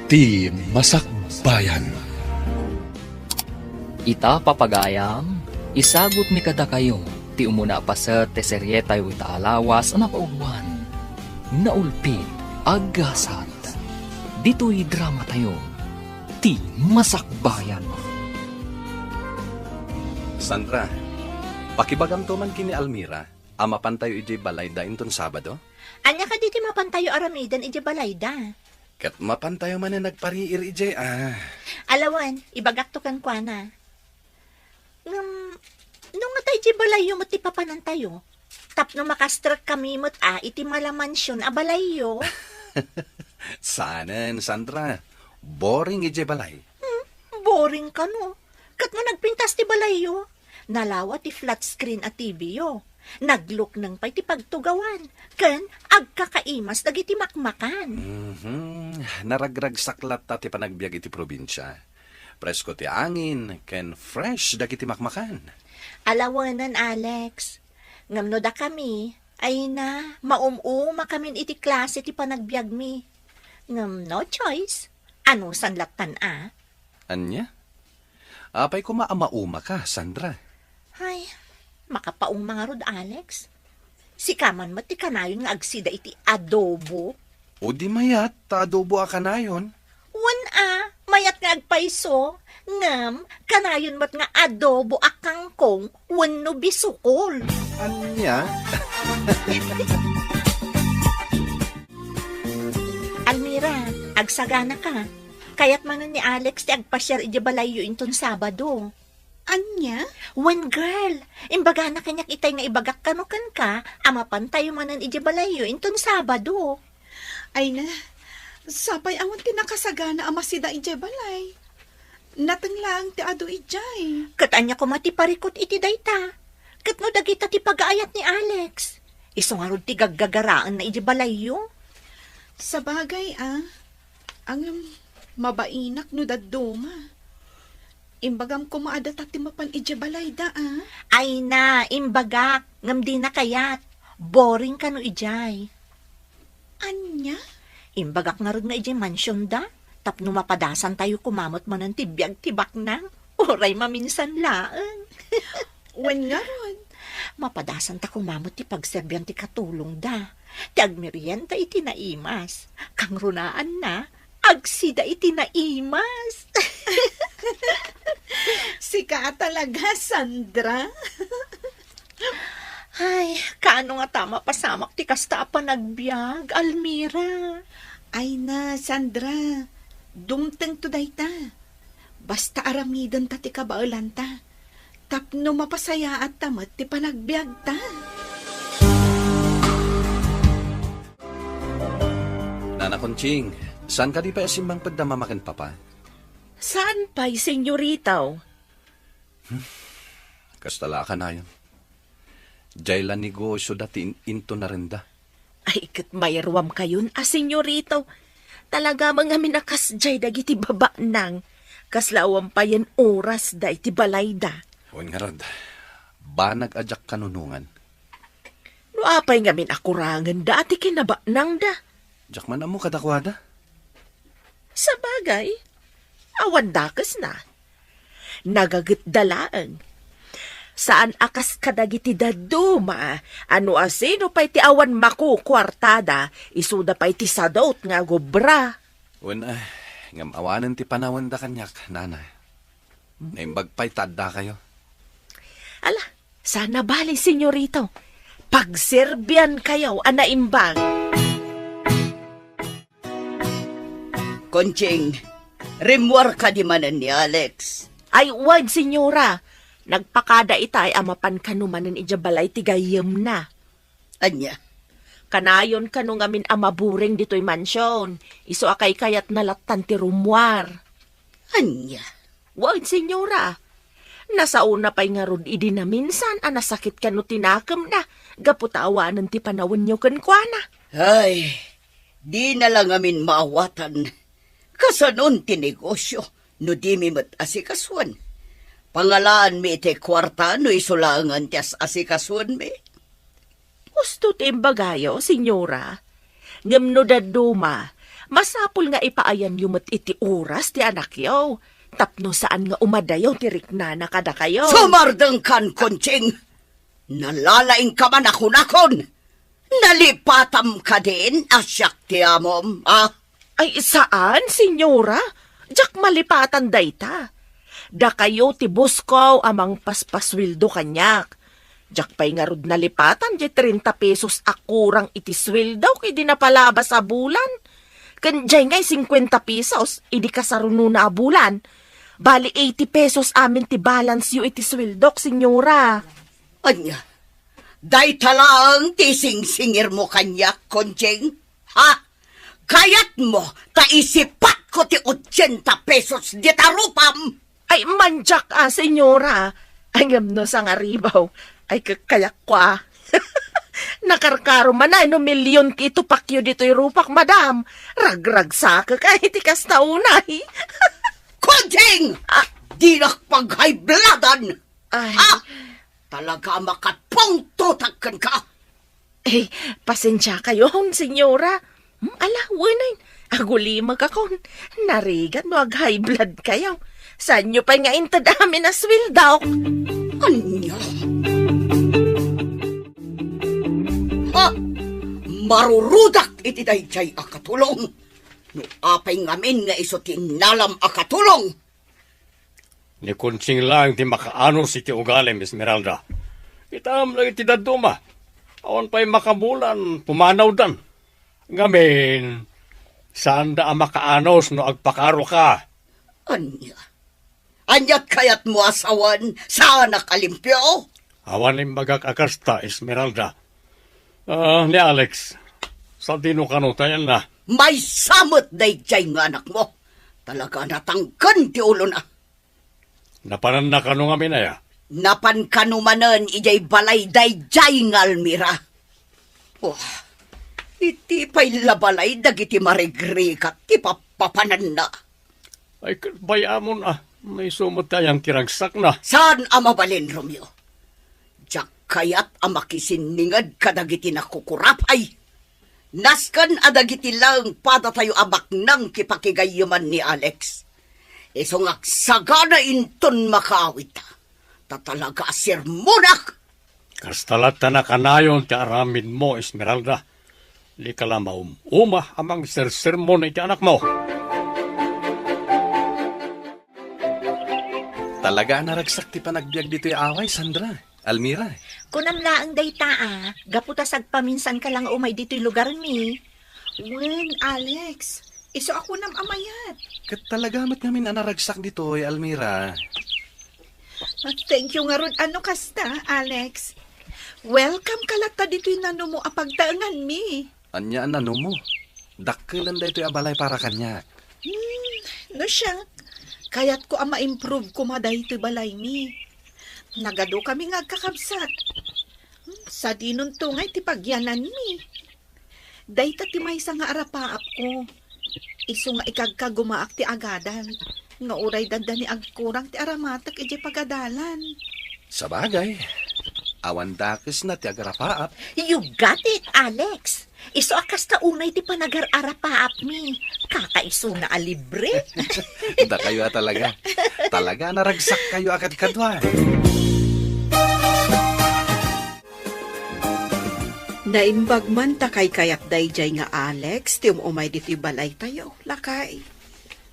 Ti Masakbayan. Ita papagayam, isagot mi kada kayo, ti umuna pa sa teserye tayo ita alawas na pauwan. Naulpit, agasat. Dito'y drama tayo, ti Masakbayan. Sandra, pakibagam to man kini Almira, amapan tayo iti balay da inton Sabado? Anya ka diti mapantayo aramidan iti balayda. Kat mapan tayo man na nagpariir iti Alawan, ibagak to kan kwa na. Nung nga tayo iti balayo mo ti papanan tayo. Tapno makastrak kami mo't iti malamansyon a balayo. Sanen, Sandra. Boring iti balay. Boring ka no. Kat mo nagpintas ti balayo. Nalawa ti flat screen at TV yo. Naglook ng pa'y ti pagtugawan. Ken, agkakaimas dagiti makmakan. Naragrag saklat ta ti panagbiag iti probinsya. Presko ti angin, ken fresh dagiti makmakan. Alawanan, Alex. Ngamno da kami, ay na, maumuma kamin iti klase ti panagbiag mi. Ngam no choice. Ano sanlatan a? Anya? Apay ko maamauma ka, Sandra. Ay, makapaong mga rod, Alex. Si kaman mo ti kanayon nga agsida iti adobo. O di mayat, ta adobo a kanayon. Wan mayat nga agpaiso. Ngam, kanayon mat nga adobo a kangkong wenno bisukol. Anya? Almira, agsagana ka. Kaya't manan ni Alex ti agpasyar iti balayo inton Sabado. Anya? Wen girl, imbaga na kanyak itay nga ibagak kanukan ka, amapan tayo manan iti balayo inton Sabado. Ay na, sapay awan ti nakasagana ama sida ijay balay. Natang lang ti ado ijay. Katanya ko mati parikot iti dayta. Katno dagita ti pagaayat ni Alex. Iso nga rod ti gaggagaraan na iti balayo. Sa bagay ang mabainak no dadduma. Imbagam ko maadata ti mapan ijay balay da Ay na, imbagak, ngam di na kayat. Boring ka no ijay. Anya? Imbagak nga rod nga ijay mansyon da. Tapno mapadasan tayo kumamot man ang tibiyag tibak na. Oray maminsan laan. Wen nga ron? Mapadasan ta kumamot ti pagserbyan ti katulong da. Ti agmerienta iti naimas. Kang runaan na, agsida iti naimas. Sika talaga, Sandra. Ay, kaano nga tama pasamak ti kasta pa nagbiag, Almira. Ay na, Sandra. Dumteng to dayta. Basta aramidan ta ti kabaulan ta. Tapno mapasaya at tamat ti panagbiag ta. Nana Conching, saan ka di pa asimbang pagdamamakin papa? Saan pa'y senyoritaw? Kastala ka na yun. Jaylan negosyo dati into na rin da. Ay, kat mayarwam kayon, senyoritaw. Talaga mga minakasjay dagiti baba nang. Kaslawam pa yan oras da iti balay da. Huwag nga rad, ba nag-adyak kanunungan? No apay nga minakurangan da ati kinaba nang da. Diyak man amo kadakwada? Sa bagay, awan dakas na. Nagagat dalaan. Saan akas kadagiti daduma, ano asino pa'y ti awan maku kwartada, isuda pa'y ti sadot nga gobra. Wen ngam awanan ti panawan da kanyak, nana. Naimbag pa'y tadda kayo. Ala, sana bali, senyorito. Pagserbian kayo, anaimbang. Conching, rimwar ka di manan ni Alex. Ay, wag, senyora. Nagpakada itay amapan kanumanan ijabalay tigayem na. Anya? Kanayon kanu ngamin amaburing dito'y mansyon. Iso akay kayat nalatan ti rumwar. Anya? Wag, senyora. Nasa una pa'y nga rod idi na minsan, anasakit kanu tinakam na. Gaputawanan ti panawan nyo kankwana. Ay, di na lang amin maawatan. Kasanon ti negosyo, no di mi mat asikaswan. Pangalaan mi iti kwarta no isulangan ti asikaswan mi. Gusto ti imbagayo, senyora. Ngam no daduma, Masapul nga ipaayan yumot iti oras ti anak yaw. Tapno saan nga umadayaw ti riknana kada kayo. Sumardeng kan, Konching. Nalalaing ka man ako nakon. Nalipatam ka din, asyak ti amom, ah? Ay, saan, senyora? Jak malipatan dayta. Da kayo ti buskaw amang paspaswildo kanyak. Jak pa'y nga rod nalipatan, di 30 pesos akurang iti swildo kay di napalabas sa bulan. Kanjay nga'y 50 pesos, idi kasaruno na a bulan. Bali 80 pesos amin ti balance yu iti swildok, senyora. Anya, day talang tising-singir mo kanya, Konching? Ha? Kayat mo, taisipat ko ti 80 pesos di tarupam. Ay, manjak senyora. Ay, no sa nga ribaw. Ay, kayak ko Nakarkaro man na, no milyon kito pakyo dito'y rupak, madam. Ragrag sa kahit ikas na unay. Konching! Di nakpag-high bloodan! Ay, Talaga makatpong tutakkan ka! eh, pasensya kayo, senyora. Ala, wanain. Agulimag ako. Narigat mo high blood kayo. Saan nyo pa nga intad amin na swildaw? Anya? Ha? Marurudak iti dayjay akatulong. No apay ngamin nga iso tinalam akatulong. Ni Konching lang ti makaanos iti ugalim, Esmeralda. Itam lang iti daduma. Awan pa'y makabulan, pumanaw dan. Ngamin, saan da ang makaanos no agpakaro ka? Anya? Anyat kayat mo asawan saan nakalimpyo? Awan yung magakakasta, Esmeralda. Ni Alex, sa dinukano tayan na. May samot dayjay nga anak mo. Talaga natangkan ti ulo na. Napanan na kano nga minaya. Napan kanumanan ijay balay dayjay nga Almira. Oh, iti pa'y labalay dagiti marigrikat ti papapanan na. Ay, bayamon may sumot tayang kiragsak na. Saan amabalin, Romeo? Diyak kayat amakisiningad kadagiti nakukurapay. Naskan adagiti lang pada tayo abak ng kipakigayuman ni Alex. Isong aksagana inton makawit. Tatalaga sirmunak. Kastalat na kanayon ti aramin mo, Esmeralda. Di ka lang uma amang sersermon iti anak mo. Talaga naragsak ti panagbiag dito'y away, Sandra. Almira. Kunamlaang dayta gaputas agpaminsan ka lang umay dito'y lugar mi. Wen, Alex. Iso ako nam amayat. Kat talaga mat ngamin naragsak dito'y, Almira. Thank you nga ron. Ano kasta, Alex? Welcome kalata dito'y nano mo apagtaangan mi. Anya ano mo? Dakkelan dito'y abalay para kanyak. No siya, kayat ko ma-improve ko maday ito'y balay mi. Nagado kami nga kakabsat. Sa dinon tungay ti pagyanan mi. Dayta ti maysa nga arapaap ko. Isu nga ikagkagumaak ti agadan. Nga uray danda ni agkurang ti aramatak iti pagadalan. Sa bagay, awan dakes na ti agarapaap. You got it, Alex. Iso akas ta unay ti panagar-arapaap mi. Kakaiso na alibre. Da kayo talaga. Talaga naragsak kayo akad kadwa. Naimbag man takay kayat dayjay nga Alex, ti umay diti balay tayo, lakay.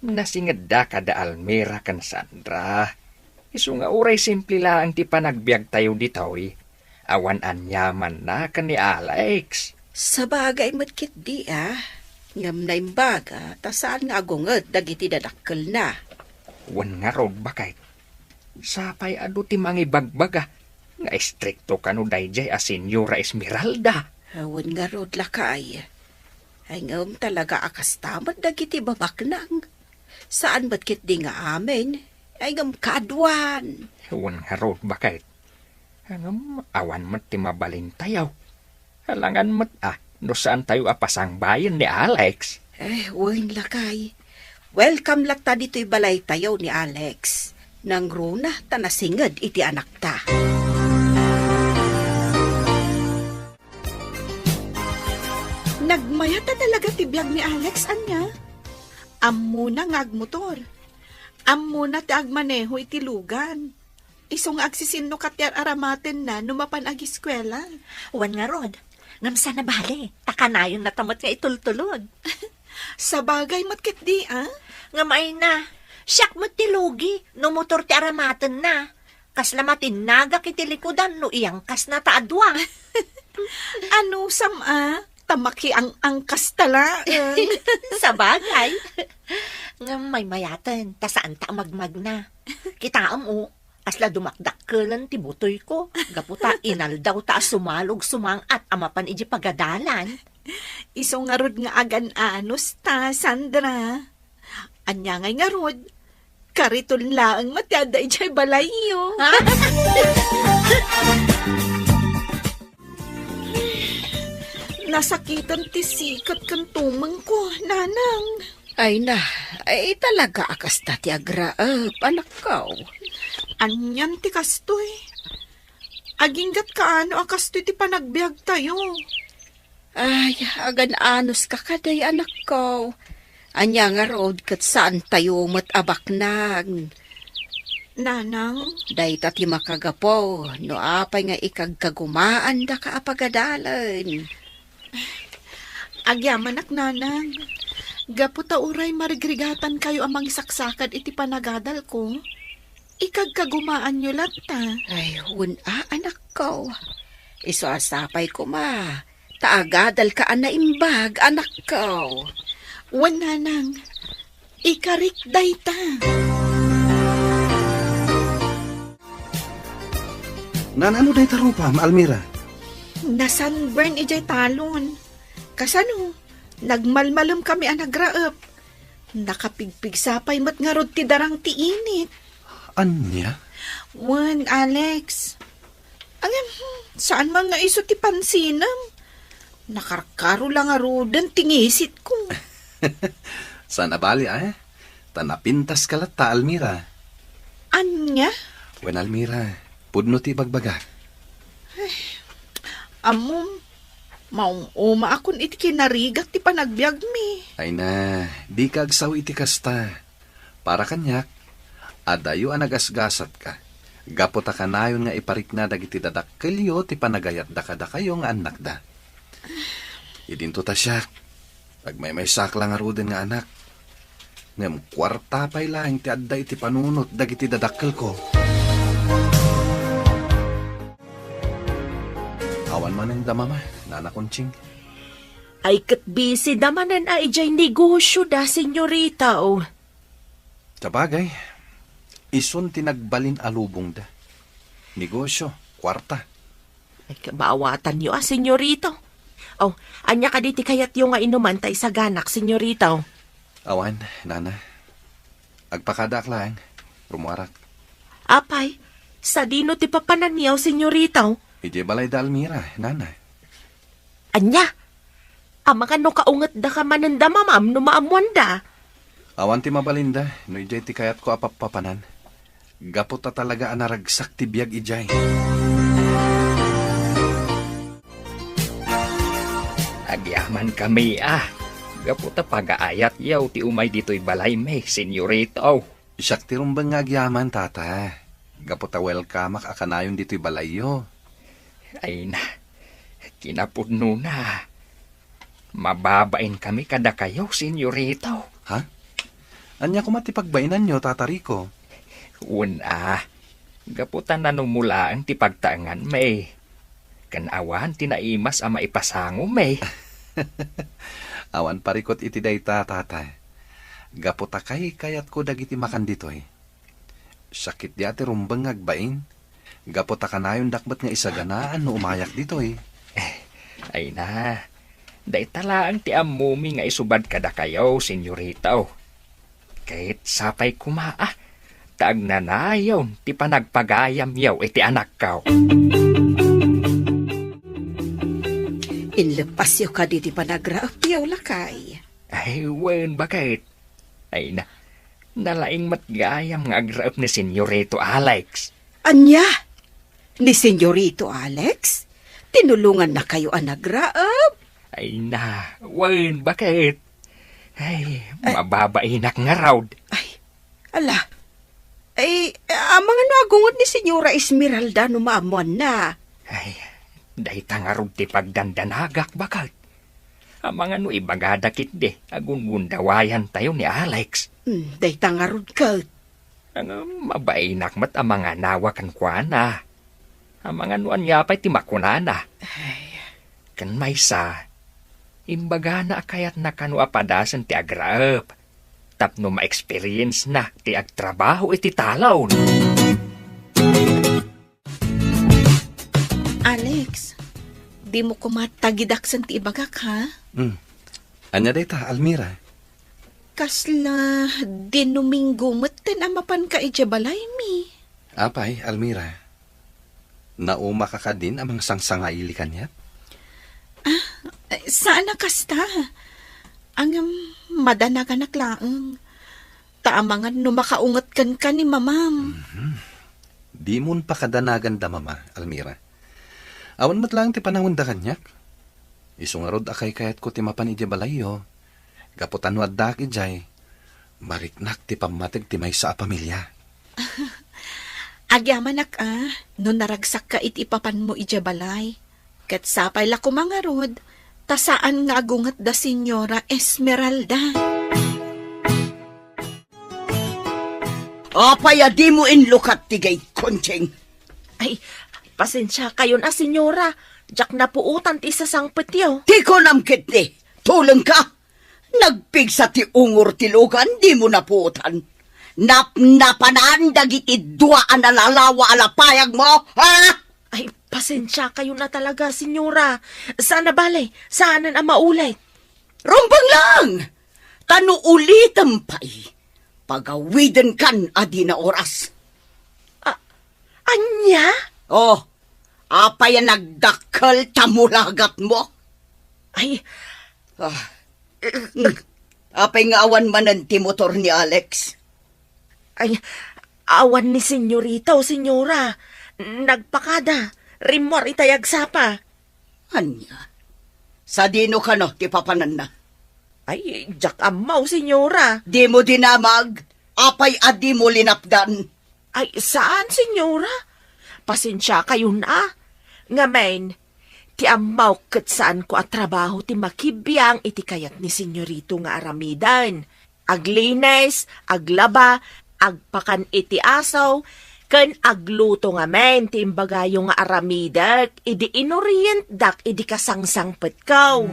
Nasingad da kada Almira kan Sandra. Isu nga uray simple lang ti panagbiag tayo ditoy. Awan anyaman na kan ni Alex. Sa bagay matkit di ngam naimbaga, tasaan nga agungad dagiti dadakkel na. Wan nga rod bakay. Sapay adu ti mangibagbaga. Nga estrikto kanu dayjay a Senyora Esmeralda. Awan nga rod lakay. Ay ngam talaga akas tamad dagiti babaknang. Saan matkit di nga amin? Ay ngam kadwan. Wan nga rod bakay. Hangam awan mat ti mabalin tayaw. Halangan mat no saan tayo apasang bayan ni Alex. Wan lakay. Welcome lakta dito'y balay tayo ni Alex. Nang runa tanasingad iti anak ta. Nagmayat na talaga tibiyag ni Alex, anya. Ammo na nga agmotor. Ammo na ti agmaneho iti lugan. Isong agsisinno katyar aramaten na numapan ag eskwela. Wan nga rod, ngamsa na bali, takanayon na tamot nga itultulod. Sa bagay matkit di, ah? Ngamay na, siyak mo ti lugi, no motor ti aramaten na. Kaslamatin naga kiti likudan no iyang kas na taadwa. Ano, sama? Tamaki ang angkas tala. Sa bagay. Nga may mayaten, ta saan ta magmag na. Kitaam o, asla dumakdak kelan ti butoy ko. Gaputa inaldaw ta sumalog sumang at amapan iji pagadalan. Iso nga rod nga agan-anos ta, Sandra. Anya ngay nga rod, kariton laang matyada ijay balayo. Ha? Nasakitan ti sikat kan tumang ko, nanang. Ay na, ay talaga akas ti agraap, anak ko. Anyan ti kastoy. Aginggat kaano akastoy ti panagbiag tayo. Ay, agan-anos ka kaday, anak ko. Anya nga road kat saan tayo matabaknag. Nanang, Day ti makagapo, no apay nga ikagkagumaan da ka apagadalan. agyamanak nanang. Gaputa uray marigrigatan kayo amang saksakan iti panagadal ko. Ikagkagumaan nyo lata. Ay, anak ko. Iso asapay ko Taagadal ka na imbag, anak ko. Wan nanang, ikarik dayta. Ano day tarupam, Almira? Nasunburn ijay talon. Kasano, nagmalmalam kami ang nagraap. Nakapigpig sapay mat nga rod ti darang ti init. Anya? Wan, Alex. Ang saan man nga iso ti pansinam? Nakarkaro lang nga rodan tingisit ko. Sana bali tanapintas kalata, Almira. Anya? Wen Almira, pudno ti bagbaga. Amom, maung-uma akon iti kinarigat ti panagbiag mi. Ay na, di ka agsaw iti kasta. Para kanyak, adayo ang nagasgasat ka. Gapota ka nayon nga iparik na dagiti dadakkelyo ti panagayat da kayo nga anak da. Idinto ta siya. Pag may saklang nga ruden nga anak. Ngam kwarta pa'y lang ti adda iti panunot dagiti dadakkel ko. Awan man ang damama, Nana Conching. Ay kat busy damanan ay jay negosyo da, senyorita, o. Sa bagay, ison tinagbalin alubong da. Negosyo, kwarta. Ay kabaawatan niyo, senyorita. Oh, anya ka diti kayat yung nga inuman tay sa ganak, senyorita. Awan, Nana. Agpakadak lang, rumuarak. Apay, sa dino ti papananiyaw, senyorita. Ije balay da Almira, Nana. Anya, ama ka no kaungat da ka mananda mamam no maamuan da. Awan ti mabalinda, no ijay ti kayat ko apapapanan. Gapot ta talaga anaragsak ti biyag ijay. Agyaman kami Gaputa pag-aayat yaw ti umay dito'y balay may, senyorito. Isak ti rumbang nga agyaman, tata. Gapot ta welcome akanayon dito'y balayo. Ay na, kinapudno na. Mababain kami kada kayo, senyorito. Ha? Anya ko matipagbainan nyo, Tata Rico? Gaputan na numula ang tipagtaangan may. Kanawan tinaimas ang maipasango may. Awan parikot iti dayta, Tata. Gaputa kay kayat ko dagiti makan ditoy. Sakit di ati rumbang agbain. Gaputa kanayon dakbat nga isaganaan no umayak ditoy. Ay na, day talaang ti amumi nga isubad kada kayo, senyorito. Kahit sapay taag nanayon, ti panagpagayam yaw iti anak ka. Inlepas yo ka di panagraap yaw lakay. Ay, wen, bakit? Ay na, nalaing matgayam nga agraap ni senyorito Alex. Anya? Ni senyorito Alex? Tinulungan na kayo ang nagraap? Ay na, wan, bakit? Ay, mababainak nga raw. Ala. Mga nagungot ni Senyora Esmeralda no maamuan na. Ay, dahi tangarog ti pagdandanagak bakit? Ang mga no ibagadakit de, agungundawayan tayo ni Alex. Day tangarod ka. Ang mabainak mat ang mga nawakan kwa na. Ang mga nuan yapay ti makunana. Kan may sa, imbaga na kayat na kanu apadasan ti agraap. Tapno ma-experience na ti agtrabaho iti talaw. Alex, di mo kumatagidaksan ti ibagak, ha? Anya dayta, Almira? Kasla, dinuminggo matan amapan ka balay mi. Apay, Almira. Nauma ka din amang sangsangaili kanyat? Saan na kasta? Ang madanagan laang. Taamangan no makaungat kan ni mamam. Di mon pa kadanagan da, mama, Almira. Awan mat lang ti panahon da kanyak. Isungarod akay kayat ko ti mapan iti balayo. Gaputan wad da ijay. Mariknak ti pamatig ti may sa pamilya. Agyamanak no naragsak ka iti papan mo balay. Kat sapay la kumangarod, tasaan nga agungat da Senyora Esmeralda. Apay di mo inlukat ti gay koncheng. Ay, pasensya kayo na, Senyora. Jak na puutan ti isa sang petyo. Di ko namkit ni, tulong ka. Nagpigsa ti ungur ti lugan, di mo naputan. Napanan dagiti duaan na lalawa alapayag mo, ha? Ay, pasensya kayo na talaga, Senyora. Sana balay, saan ang maulay? Rumbang lang! Tano ulitan pa'y. Pagawidan kan adi na oras. Anya? Oh, apay nagdakkel tamulagat mo. Ay, Apay nga awan manan ti motor ni Alex. ay, awan ni Senyorita o Senyora. Nagpakada, rimor itayag sapa. Anya, sa dino ka no, ti papanan na. Ay, jak amaw, Senyora. Di mo dinamag, apay adi mo linapdan. Ay, saan, Senyora? Pasensya kayo na. Ngamen, ti amaw kat saan ko at trabaho ti makibiyang iti kayat ni Senyorito nga aramidan. Aglines, aglaba, agpakan iti asaw, ken agluto nga men ti imbagayo nga aramidak, idi inorient dak idi kasangsang petkaw.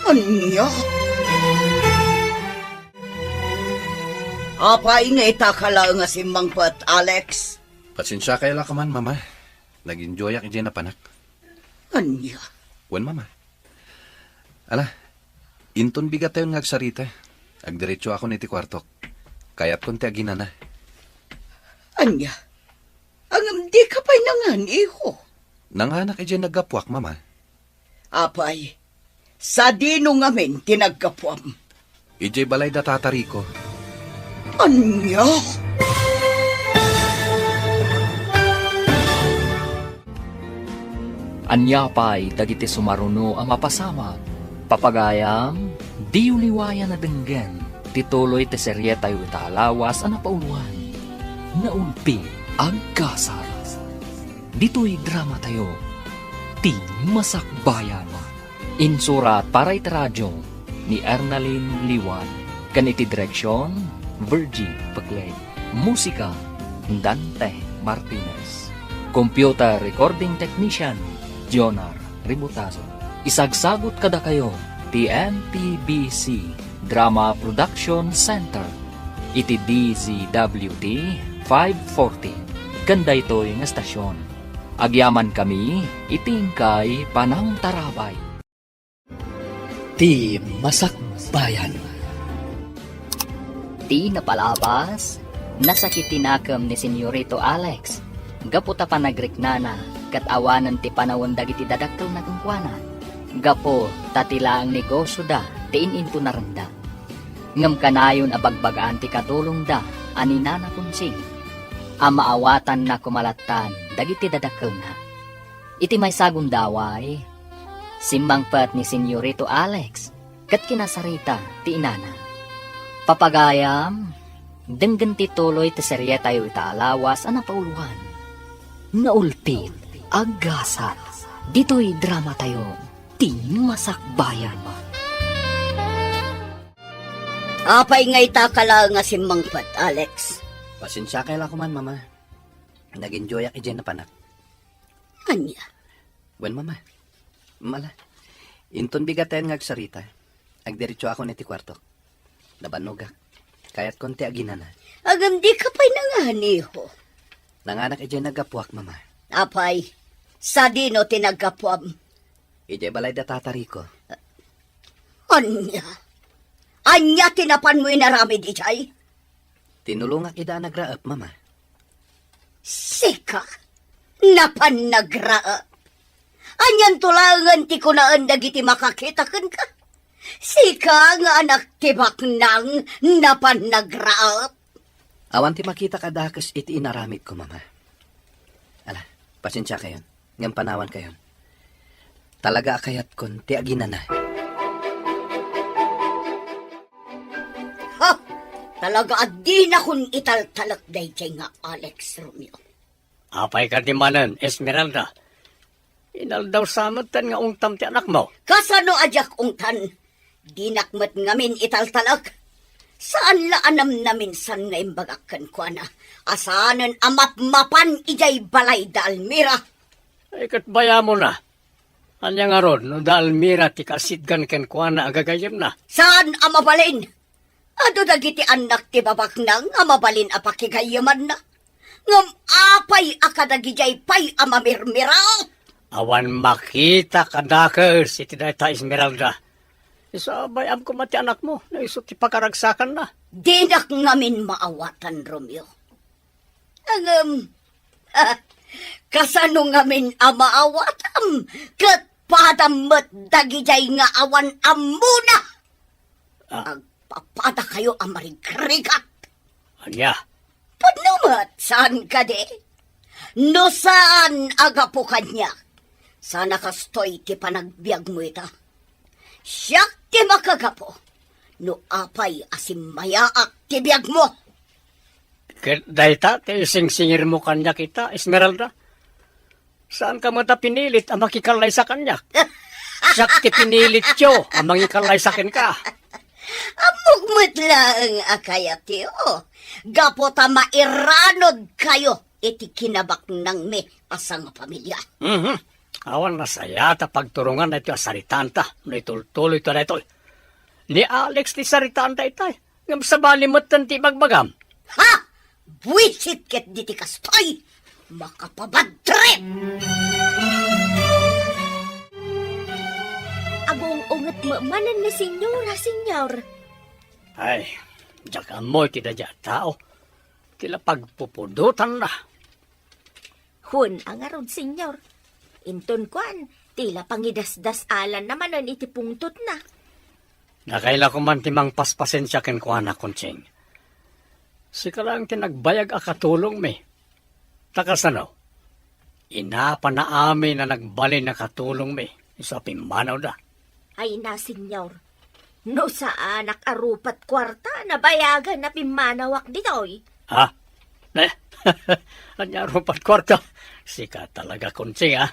Anya? Apay nga itakala nga si Mangpat, Alex. Pasensya kayo lang ka man, mama. Nag-enjoy ak na panak. Anya? Wan, mama. Ala, inton bigat tayo ngagsarita. Agdiretso ako niti kwartok. Kaya't konti agina na. Anya? Ang di ka pa'y nangan, iho. Nanganak naggapuak, mama. Apay, sa dino ngamin tinagkapuam. Ijay balay da tatari ko. Anya? Anya pa'y dagiti sumaruno ang mapasama. Papagayam, di uliwayan na denggen. Tituloy te seryeta yu italawas ang napauluan. Naulpi ang kasar. Dito'y drama tayo. Ti Masakbayan. Insurat para itaradyo ni Ernalyn Liwan. Ganiti direksyon, Virgie Paglet. Musika, Dante Martinez. Computer recording technician, Jonar Ributazo. Isagsagot kada kayo, TNTBC Drama Production Center. Iti DZWD 540. Ganda ito'y nga stasyon. Agyaman kami, itingkay panang tarabay. Ti Masakbayan. Ti napalabas, nasakitinakam ni Senyorito Alex. Gaputa pa nagriknana, kat awanan ti panawon dagiti dadakkel na kungkwana. Gapo, tatila ang negosyo da, tiin into naranda. Ngam kanayon abagbagaan ti katulong da, aninana kunsing. Amaawatan na kumalatan, dagiti dadakkel na. Iti may sagundaway, Simbangpat ni Senyorito Alex, kat kinasarita ti inana. Papagayam, denggan ti tuloy ti serye tayo itaalawas ana pauluan. Naulpit, aggasat, dito'y drama tayo, ti masakbayan. Apay nga itakala nga simbangpat, Alex. Pasensya kayo ko man, mama. Nag-enjoy ak ijen na panak. Anya? Well, mama. Mala. Inton bigaten nga agsarita. Agdiretso ako niti kwarto. Nabanogak. Kaya't konti aginana. Agam di ka pa'y nanganiho. Nanganak ijen nagapuak, mama. Apay, sa dino tinagkapuam. Ije balay da tatari ko. Anya? Anya tinapan mo inarami di jay? Tinulungak ida nagraap, mama. Sika, napan nagraap. Anyan tulangan ti kunaan dagiti makakitakan ka. Sika nga anak tibak nang napan nagraap. Awan ti makita ka dakas iti inaramid ko, mama. Ala, pasensya kayon. Ngam panawan kayon. Talaga akayat kon ti aginana. Ha! Talaga adi na kun italtalak dayjay nga Alex Romeo. Apay ka di manan, Esmeralda. Inaldaw samatan nga ungtam ti anak mo. Kasano ajak ungtan? Dinakmat ngamin italtalak. Saan la anam namin san nga imbagakan ko na? Asanan amap-mapan ijay balay da Almira. Ay katbaya mo na. Anya nga ron, no da Almira ti kasidgan ken kuana agagayem na. Saan amabalin? Ado dagiti anak ti babak nang amabalin apakigayaman na. Ngam apay akadagijay pay amamirmira. Awan makita kadakers iti dayta Esmeralda. Isabay am ko mati anak mo, na iso ti pakaragsakan na. Dinak ngamin maawatan, Romeo. Kasano ngamin amaawatam, kat padamat dagijay nga awan amuna. Agpapada kayo amarigrigat. Anya? Panumat, saan ka de? No saan agapo kanya? Sana kastoy ti panagbiag mo ita. Siyak ti makagapo. No apay asim mayaak ti biag mo. Dayta, ti singsingir mo kanya kita, Esmeralda. Saan ka mata pinilit ang makikalay sa kanya? Siyak ti pinilit yo ang makikalay sa akin ka. Amugmat lang akayati o. Gapota mairanod kayo iti kinabak ng me asang pamilya. Awan na saya ta pagturungan na ito saritanta. No itultuloy ito na ito. Ni Alex ti saritanta itay. Ngam sa balimatan ti bagbagam. Ha! Buwisit ket di ti kastoy! Makapabadtrip! Agong unget manan ni senyor. Ay, diyan mo ti dadya tao. Tila pagpupudutan na. Hun, ang aron, senyor. Inton kwan, tila pangidasdas alan naman ang itipungtot na. Nakaila ko man timang paspasensya ken kuana kontseng. Sika lang tinagbayag akatulong me. Takasano? Inapa na amin na nagbalin na katulong me. Isa pimanaw da. Ay na, senyor. No saan nakarupat kwarta na bayagan na pimanawak ditoy. Ha? Anya rupat kwarta. Sika talaga kontseng ha.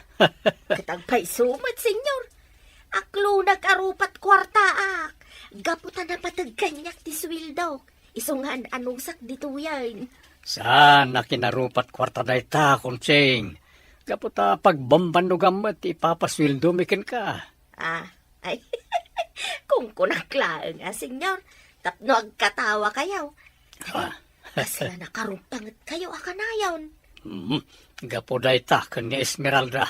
Katagpay sumat, senyor. Aklo nag-arupat kwarta ak. Gaputan na patagkanyak ti swildo. Isungan anungsak dito yan. Saan na kinarupat kwarta na ita, kontseng? Kaputa pagbamban no gamot, ipapaswildo mikin ka. Ay, kung kunaklaan nga, senyor. Tapno agkatawa kayaw. Kasla nakarupangat kayo akanayon. Gapo da ita, kanya Esmeralda.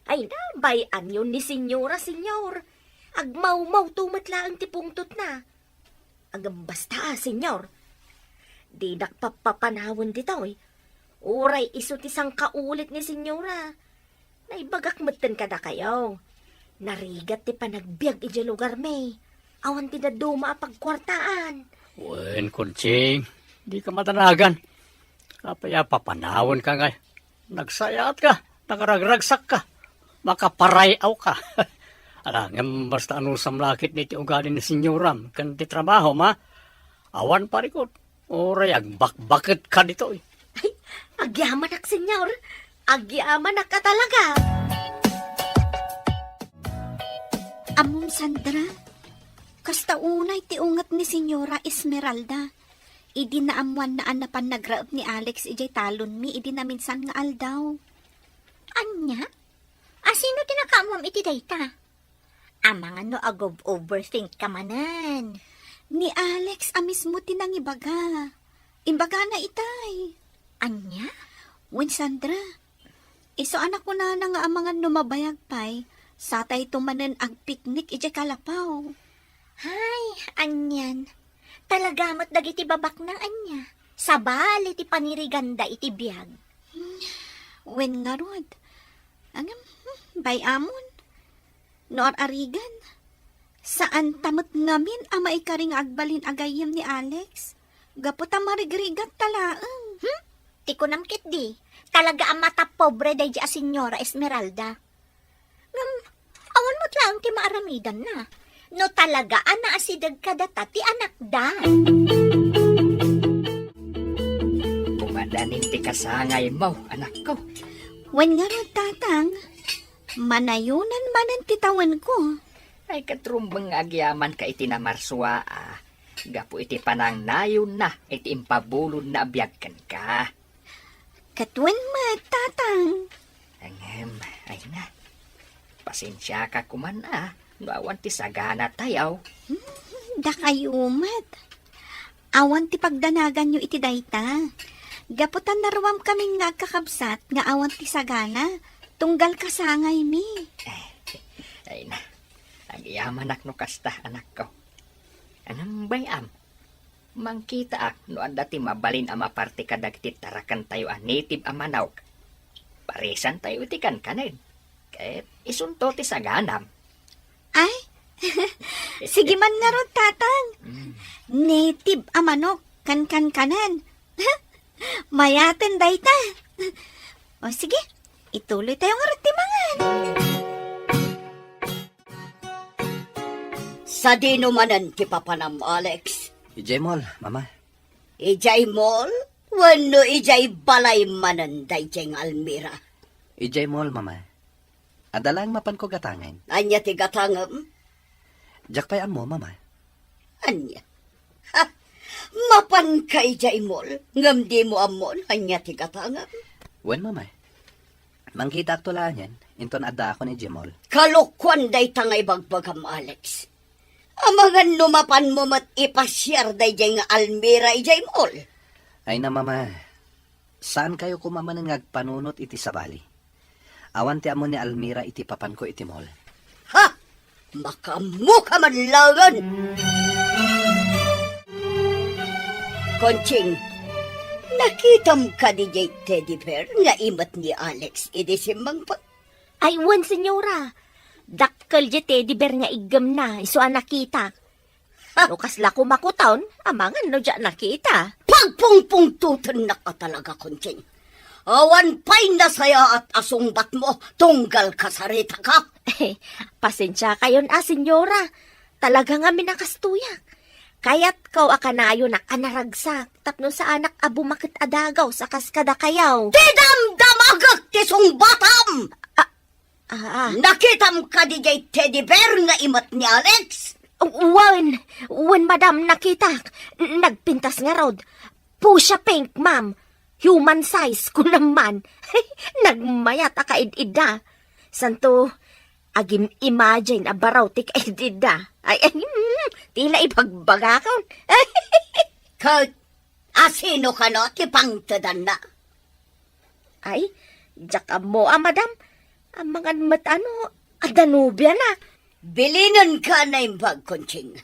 Ay na, bayan yun ni senyora, senyor. Agmaw-maw tumatlaang tipungtot na. Agam basta, senyor. Di nakpapapanawon ditoy. Uray iso tisang kaulit ni senyora. Naibagak matan kada kayo. Narigat ti panagbiag ija lugar may. Awan ti na duma pagkwartaan. Wen, kontseng, di ka matanagan. Kapaya papanawon ka ngay. Nagsayat ka, nagragragsak ka. Makaparayaw ka. Ngam basta ano samlakit ni ti ugali ni senyoram kan ti trabaho ma. Awan parikot. Oray bakbakit ka dito eh. Agyaman ak, senyor. Agyaman ak ka talaga. Amom Sandra, kasta unay ti ungat ni Senyora Esmeralda. Idi na amuan na anapan nagraab ni Alex ijay talon mi, idi na minsan nga aldaw. Anya? Sino tinakamuam iti dayta? Amangan no agob overthink ka manan. Ni Alex mismo tinangibaga. Imbaga na itay. Anya? Wen Sandra, iso anak ko na nga amangan numabayag pay, satay tumanen ag piknik ijay kalapaw. Hay, anyan. Talagamat dagiti babak ng anya. Sabal iti paniriganda iti biyag. Wen nga rod. Bayamon. Noor arigan. Saan tamot ngamin ama ikaring agbalin agayim ni Alex? Gaputa marigrigat talaang. Tikunam kit di. Talaga ang mata pobre day a Senyora Esmeralda. Awan mo't lang ti maaramidan na. No talaga ana asidag kadata ti anak da. Pumadanin ti kasangay mo, anak ko. Wen nga ron tatang, manayunan manan titawan ko. Ay katrumbang agyaman ka iti namarswa Gapo iti panang nayon na iti impabulod na abiyagkan ka. Katwen mat tatang. Ay na. Pasensya ka kuman no awan ti sagana tayaw. Da kayo mat. Awan ti pagdanagan nyo iti dayta. Gaputan naruam kaming nagkakabsat nga awan ti sagana. Tunggal kasangay mi. Ay na. Agyaman no kasta anak ko. Anong bayam? Mangkita no anda ti mabalin ama parte kadagiti tarakan tayo native amanaw. Parisan tayo iti kanen. Kahit isunto ti saganam. Ay, sige man nga ron, tatang. Native amanok, kanan. Mayaten dayta. O sige, ituloy tayo nga ron timangan. Sa dino manan ti papanam, Alex? Ijay mall, mama. Ijay mall? Wano ijay balay manan dayjay nga Almira? Ijay mall, mama. Adalang mapan ko gatangan. Anya ti gatangam? Jak pay mo, mama. Anya? Ha? Mapan ka ijay mall? Ngam di mo amon, anya ti gatangam? Wen, mama. Mangkita ak tulaan yan, inton adda ako ni Jemol. Kalukwan day tangay bagbagam, Alex. Amangan lumapan mo mat ipasyar dayjay nga Almira ijay mall. Ay na, mama. Saan kayo kumaman nga agpanunot iti sabali? Awan ti amo ni Almira iti papan ko iti mall. Ha! Makamukha man langan! Konching, nakitam ka di jay teddy bear nga imat ni Alex idi simbang pa. Ay, wan, senyora. Dakkel di teddy bear nga igam na, iso nakita. No kasla ko makutaon, amangan no dyan nakita. Pagpungpungtutan na ka talaga, Konching. Awan pa'y nasaya at asungbat mo, tunggal kasarita ka. Pasensya kayon senyora. Talaga nga minakastuyak. Kaya't kau akanayo na kanaragsak, tapno sa anak abu makit adagaw sa kaskada kayaw. Tidamdamagak ti sungbatam! Nakitam ka di jay teddy bear nga imat ni Alex? When madam nakita, nagpintas nga rod. Pusha pink, ma'am. Human size ko naman. Nagmayat akaid-id na. Santo, agim imagine abaraw ti kaid-id na. Tila ibagbaga ka. Asino ka no, ti pangtadan na? Ay, jaka mo, madam. Ang mga matano, adanubya na. Bilinan ka na imbag, Konching.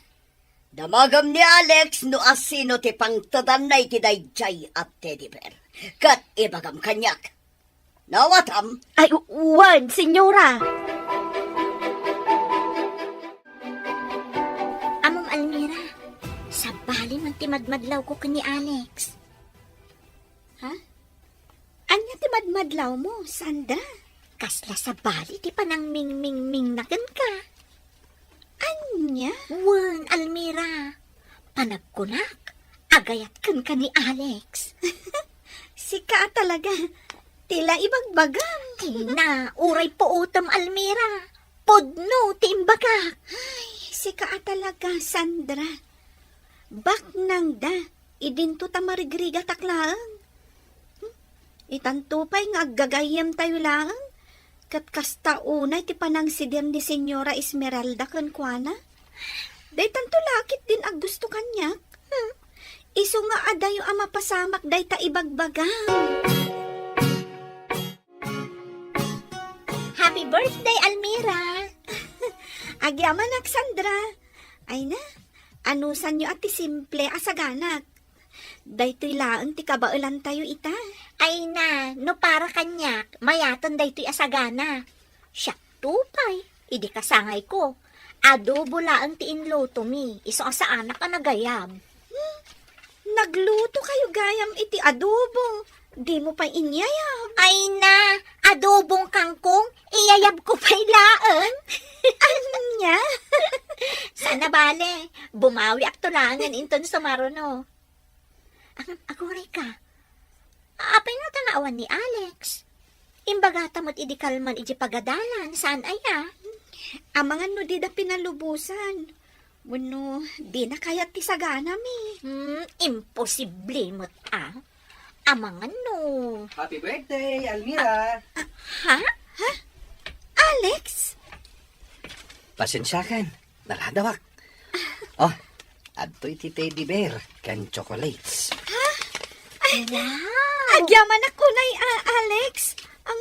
Damagam ni Alex no asino ti pangtadan na iti dayjay at teddy bear. Kat ibagam kanyak. Nawatam? Ay, wan, senyora. Among Almira, sabali man timadmadlaw ko kani Alex. Ha? Anya timadmadlaw mo, Sandra? Kasla sabali ti panang ming-ming-ming na ka. Anya? Wan, Almira. Panagkunak. Agayat kan ka ni Alex. Sika talaga. Tila ibagbagang. Tina, uray po utam, Almira. Podno, timbagak. Ay, sika talaga, Sandra. Bak nang da. Idinto ta marigriga taklaan. Itantupay nga gagayam tayo lang. Kat kasta unay ti panangsidir ni Senyora Esmeralda kan kuana. Day tanto lakit din ag gusto kanya. Iso nga adayo ang mapasamak day ta ibagbagang. Happy birthday, Almira. Agyaman ak Sandra. Ay na, anusan nyo at ti simple asaganak. Daytoy laang ti kabailan tayo ita. Ay na, no para kanyak, mayatan day to'y asagana. Siyak tupay, idi kasangay ko. Adobo laang ti inloto mi, iso sa anak ka nagayab. Nagluto kayo gayam iti adobo. Di mo pa inyayab. Ay na, adobong kangkong, iyayab ko pa'y laan. Anya? Sana bale, bumawi ak tulangan inton sumaruno. Aguray ka. Apay nga tanawan ni Alex. Imbagata mo't idikalman iji pagadalan. Saan aya? Amangan no di da pinalubusan. Wano, di na kayat ti sagana mi. Imposible mo't Amangan no. Happy birthday, Almira! Ha? Alex? Pasensyakan, naladawak. Oh, adto'y ti teddy bear, kan chocolates. Wow! Agyaman ako na Alex. Ang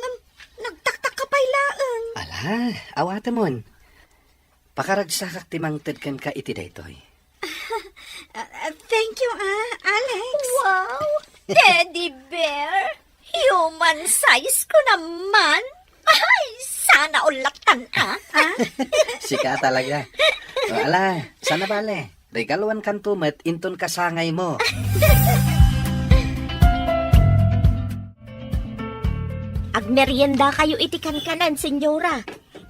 nagtaktak ka pa'y laang. Ala, awata mon. Pakaragsakak timangtad kan ka iti daytoy. Thank you, Alex. Wow! Teddy bear! Human size ko naman! Ay, sana ulatan Sika talaga. O, ala, sana bale. Regaluan kan tumet, inton kasangay mo. Agmerienda kayo iti kankanan, senyora.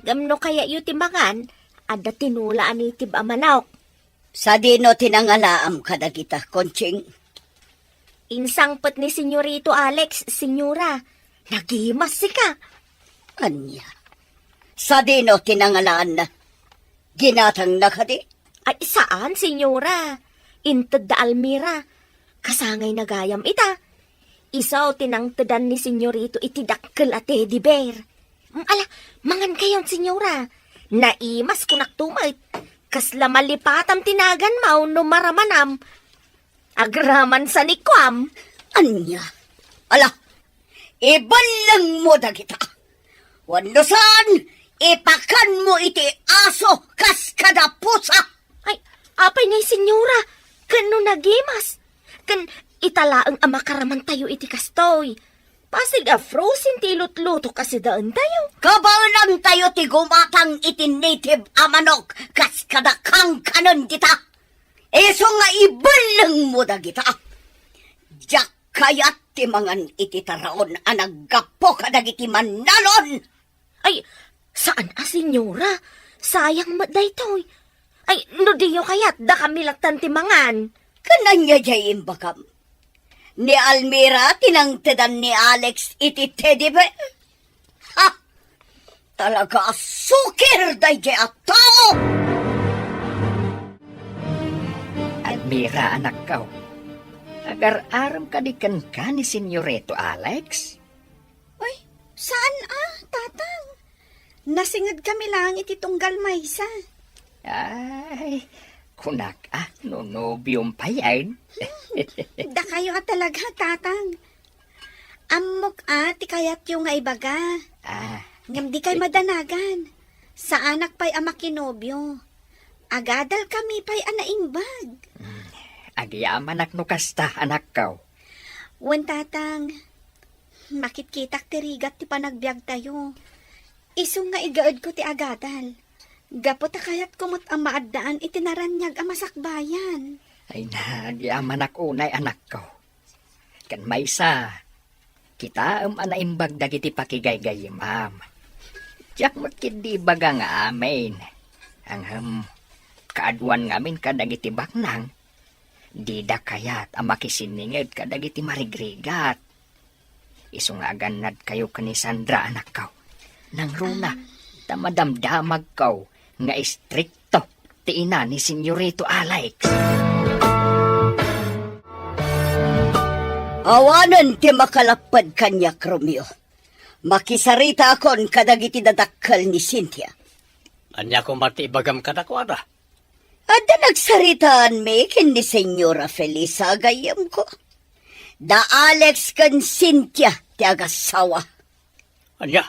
Gamno kaya yu timbangan, ada tinulaan iti bamanok. Sa dino tinangalaam kadagita, Konching. Insangpet ni senyorito Alex, senyora. Nagimas sika. Anya? Sa dino tinangalaan na. Ginatang na ka di? Ay, saan, senyora? Inted da Almira. Kasangay na gayam ita. Isaw tinangtedan ni senyorito iti dakkel a teddy bear. Ala, mangan kayon, senyora. Naimas kunak tumait. Kasla malipatam tinagan mau no maramanam. Agraman sa nikwam. Anya? Ala, ibalang mo da kita. Wanlusan, ipakan mo iti aso kas kada pusa. Ay, apay na senyora. Kano nagimas? Italaang amakaraman tayo iti kastoy. Pasig frozen ti lut-luto kasi daan tayo. Kabalan tayo ti gumatang iti native amanok kas kadakang kanon kita. Eso nga ibalang mo da kita. Jak kayat ti mangan iti taraon anaggapo kadag iti manalon. Ay, saan senyora? Sayang maday toy. Ay, no diyo kayat da kami laktan ti mangan. Kananya jayin bakam. Ni Almira tinangtedan ni Alex iti teddy bear. Ha! Talaga sukir day jay at tao! Almira, anak ka. Agar-aram ka di kan ni Senyoreto Alex? Ay, saan tatang? Nasingad kami lang iti tunggal maysa. Ay, kunak nonobyong payan. Da kayo talaga, tatang. Amok ti kayat yung nga ibaga. Ngam di kay madanagan. Sa anak pa'y amakinobyo. Agadal kami pa'y anaimbag. Agyaman no kasta, anak ka. Wan tatang, makitkitak tirigat ti panagbiag tayo. Isong nga igaad ko ti agadal. Gapot kayat kumot ang maadaan itinaranyag ang masakbayan. Ay nagyaman unay anak ko. Kan maysa, kita anaimbag dagiti pakigaygayim am. Diyak mo't kindi baga nga amin. Ang makaadwan ngamin kadagiti baknang. Di da kayat ang makisiningid kadagiti marigrigat. Isungagan nad kayo kani Sandra anak kaw. Nang runa, tamadamdamag kaw nga istrikto ti ina ni Senyorito Alex. Awanan ti makalapad kanyak, Romeo. Makisarita akon kadagiti dadakkel ni Cynthia. Anya ko matibagam kadakwada. Ada nagsaritaan me kin ni Senyora Felisa gayam ko. Da Alex kan Cynthia ti agasawa. Anya,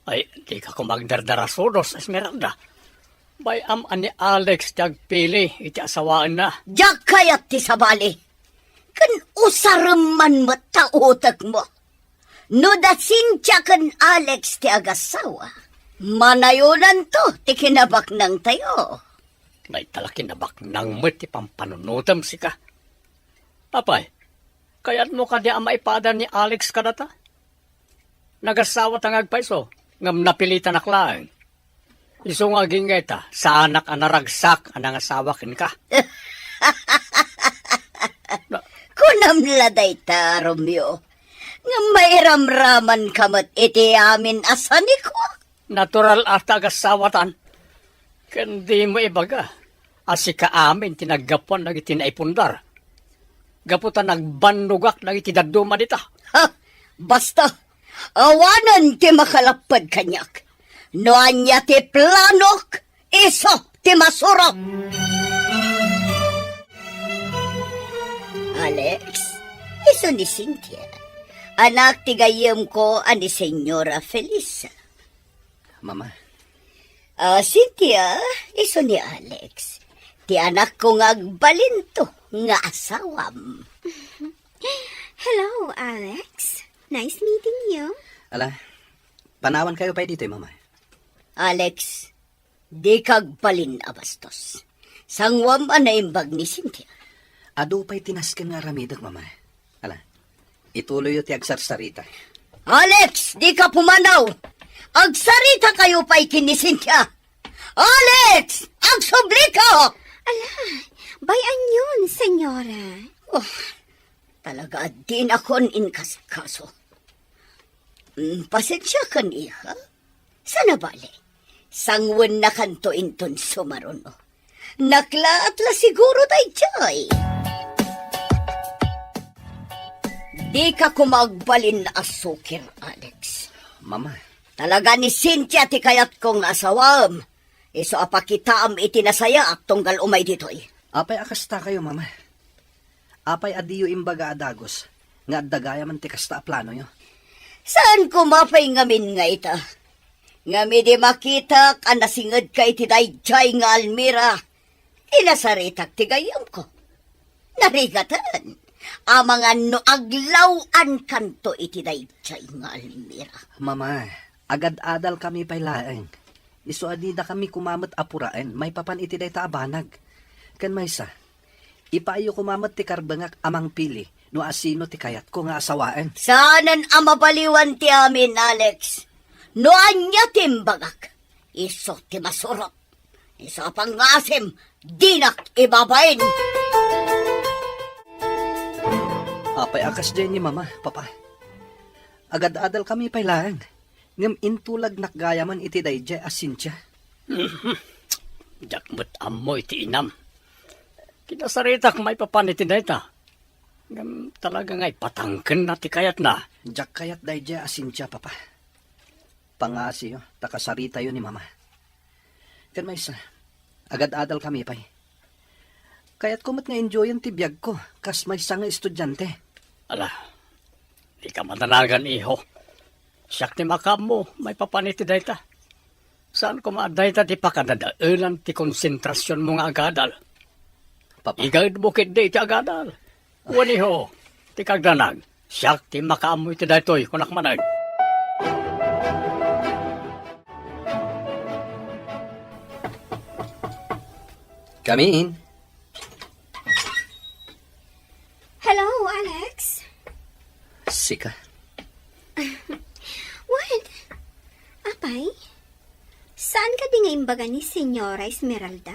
ay di ka ko magdardarasodos, Esmeralda. Bay ani Alex tagpili iti asawaan na. Diyak kayat ti sabali. Kan usaraman matautak mo. No da Cynthia kan Alex ti agasawa. Manayunan to ti kinabak ng tayo. May talakin na baknang mo ti pampanunutam si ka. Apay, kaya't mo ka di ang maipada ni Alex kadata? Nagasawa tangag paiso, ngam napilitan aklaan. Iso nga gingeta, sa anak anaragsak anang asawa kin ka. Kunamladay ta, Romeo. Nga may ramraman kamat iti amin asani ko. Natural at agasawatan. Kandi mo ibaga. Asi ka amin tinaggapuan lagi tinaipundar. Gaputan nagbandugak lagi tidaduma dita. Ha? Basta, awanan ti makalapad kanyak. Noanya ti planok, iso ti masurok. Alex, iso ni Cynthia. Anak ti gayem ko ani Senyora Felisa. Mama, Cynthia, iso ni Alex. Ti anak ko nga agbalinto nga asawam. Hello, Alex. Nice meeting you. ala, panawan kayo pa dito, Mama. Alex, di kag balin abastos. Sangwam anaimbag ni Cynthia. Ado pa'y tinasken nga ramidag, Mama. Ala, ituloy yung ti agsarsarita. Alex, di ka pumanaw. Agsarita kayo pa'y kini Cynthia. Alex, agsubli ka! Ala, bayan yun, senyora. Oh, talaga din akon inkasikaso. Pasensya ka niya. Sana bali. Sangwan na kanto inton sumaron. Nakla at la siguro tayo chay. Di ka kumagbalin na asukir, Alex. Mama. Talaga ni Cynthia ti kayat kong asawam. Iso apakitaam itinasaya at tunggal umay dito'y. Apay akasta kayo, Mama. Apay adiyo imbaga adagos. Nga dagaya man ti kasta plano nyo. Saan kumapay ngamin nga ita? Ngami di makita ka nasingad ka iti dayjay nga Almira. Inasaritak ti gayam ko. Narigatan. Amangan no aglawan kanto iti dayjay nga Almira. Mama, agad-adal kami pay laeng. Iso adida kami kumamat apuraen, may papan iti day taabanag. Kan may sa, ipaayo kumamat ti karbangak amang pili, no asino ti kayat ko nga asawaen. Saanan ang mabaliwan ti amin, Alex? No anya timbagak, iso ti masurot. Iso pangasim, dinak ibabain. Apay akas dyan ni Mama, Papa. Agad-adal kami pay laeng. Ngam intulag nakgayaman iti dayjay as Cynthia. Jakmat amoy ti inam. Kinasaritak may papan iti dayta. Ngam talaga nga'y patangken na ti kayat na. Jak kayat dayjay as Cynthia, Papa. Pangasi yo, takasarita yo ni Mama. Kan may isa, agad-adal kami pay. Kaya't kumot nga enjoyan ti biyag ko, kas may isa nga estudyante. Ala, di ka matanagan iho. Siyak ti makam mo, may papaniti dayta. Saan ko maadayta ti pakadadailan ti konsentrasyon mo nga agadal? Papa. Igad bukid di ti agadal. Wani ho, ti kagdanag. Siyak ti makam mo iti daytoy kunak manag. Come in. Hello, Alex. Sika. What? Apay? Saan ka di nga imbaga ni Senyora Esmeralda?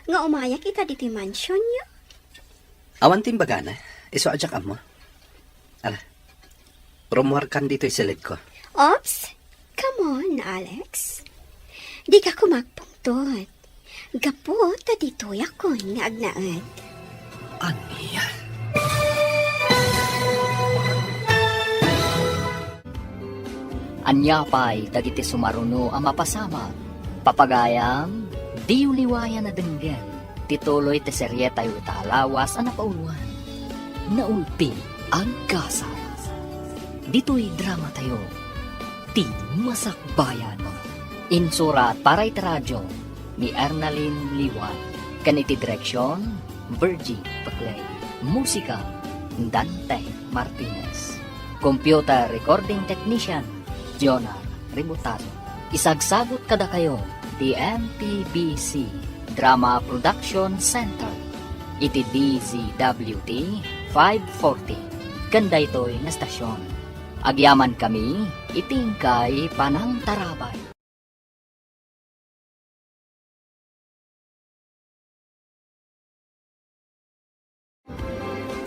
Nga umaya kita dito mansion niyo? Awan timbaga na. Iso adyak mo. Ala, rumuhar kan dito isilid ko. Ops! Come on, Alex. Di ka kumagpungtot. Gapo, ta dito yakon nga agnaad. Aniya? Anyapay dagiti sumaruno ang mapasama. Papagayam, di uliwaya na denggen. Tituloy ti seryeta yu talawas ang napauluan. Naulpi ang kasas. Dito'y drama tayo. Ti Masakbayan. Insurat para iti radyo ni Ernalyn Liwan. Kaniti direksyon, Virgie Paclay. Musika, Dante Martinez. Computer recording technician, Jonah Ributado. Isagsagot kada kayo, the MPBC Drama Production Center. Iti DZWT 540. Kanda ito'y na stasyon. Agyaman kami, itingkay panang tarabay.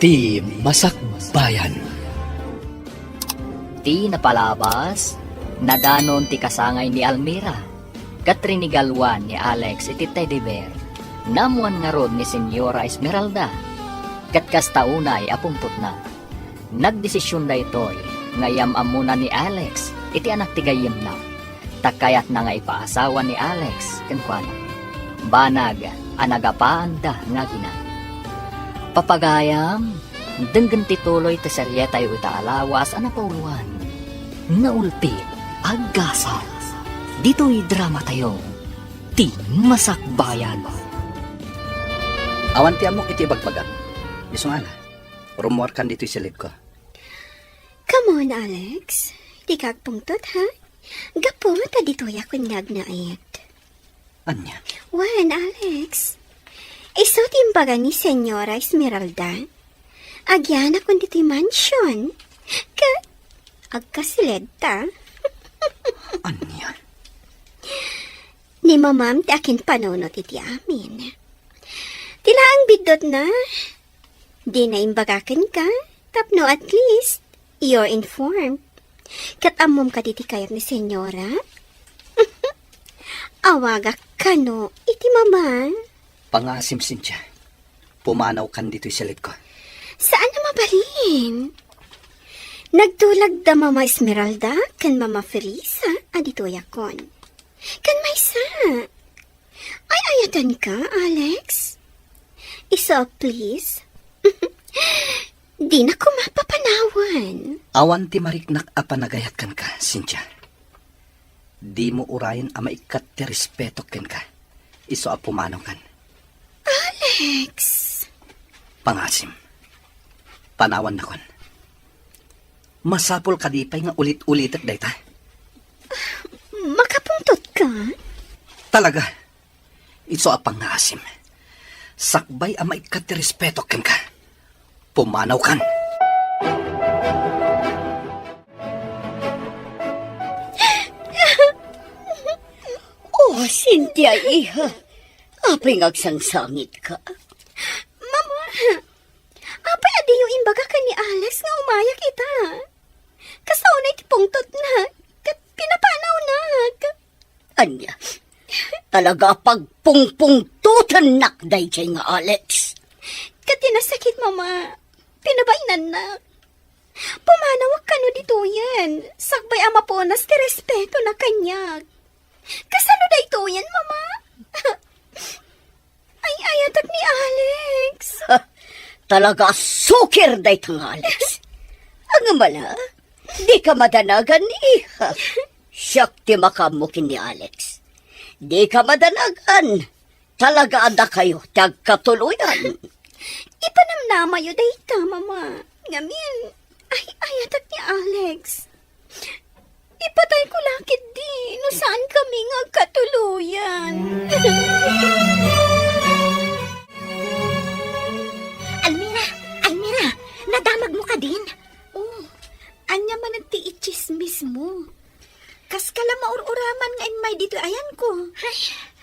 Ti Masakbayan. Ti napalabas, nadanon ti kasangay ni Almira, katrinigalwan ni Alex iti teddy bear, namuan nga rod ni Senyora Esmeralda, kat kastaunay apumput na. Nagdesisyon da ito'y, ngayam amuna ni Alex, iti anak ti gayem na, takayat na nga ipaasawa ni Alex, kankwana. Banag, anagapaan da nga gina. Papagayam, denggan tituloy ti seryeta yu itaalawas ang napauluan. Naulpi, aggasal. Dito'y drama tayo. Ti Masakbayan. Awan ti amok iti bagbagan. Isong ana, rumuhar kan dito isilid ko. Come on, Alex. Di ka agpungtot, ha? Gapo, ta dito yakon nga agnaad. Anya? Wan, Alex. Iso timbaga ni Senyora Esmeralda. Agyan akong dito'y mansion. Agkasilid ta. Anya? Ni mamam ti akin panunot iti amin. Tila ang bidot na. Di na imbagakan ka. Tapno at least, you're informed. Katamom ka diti kayat ni Senyora. Awagak ka no, iti mama. Pangasim Cynthia. Pumanaw kan dito isilid ko. Saan na mabalin? Nagtulag da Mama Esmeralda kan Mama Felisa adito yakon. Kan Maysa. Ay ayatan ka, Alex. Isa, please. Di na ko mapapanawan. Awan ti mariknak apanagayat kan ka, Cynthia. Di mo urayan a maikat ti respeto ken ka. Iso a pumanaw kan. Alex. Pangasim. Panawan na kon. Masapol ka di pa'y nga ulit-ulitat dayta. Makapungtot ka? Talaga. Iso a pangasim. Sakbay a maikat ti respeto ken ka. Pumanaw kan. Oh, Cynthia, iha. Apay ngagsangsangit ka. Mama, apay adiyo imbaga ka ni Alex nga umaya kita. Kasaunay ti pungtot na, kat pinapanaw na. Anya, talaga pagpungpungtutan nakday chay nga Alex. Kat tinasakit, Mama. Pinabainan na. Pumanawag ka no dito yan. Sakbay ama po nas ti respeto na kanyag. Kasano da ito yan, Mama? Ay, ayatak ni Alex. Talaga sukir day tang Alex. Ang mala, di ka madanagan iha. Siyak ti makamukin ni Alex. Di ka madanagan. Talaga ada kayo tagkatuluyan. Ipanamnama yo dayta, Mama. Ngamin, ay ayatak ni Alex. Ipatay ko lakit di, no saan kami nga katuluyan. Almira, nadamag mo ka din? Oh, anya man ang tiichismis mo. Kas kala maururaman nga in may pa'y dito ayan ko.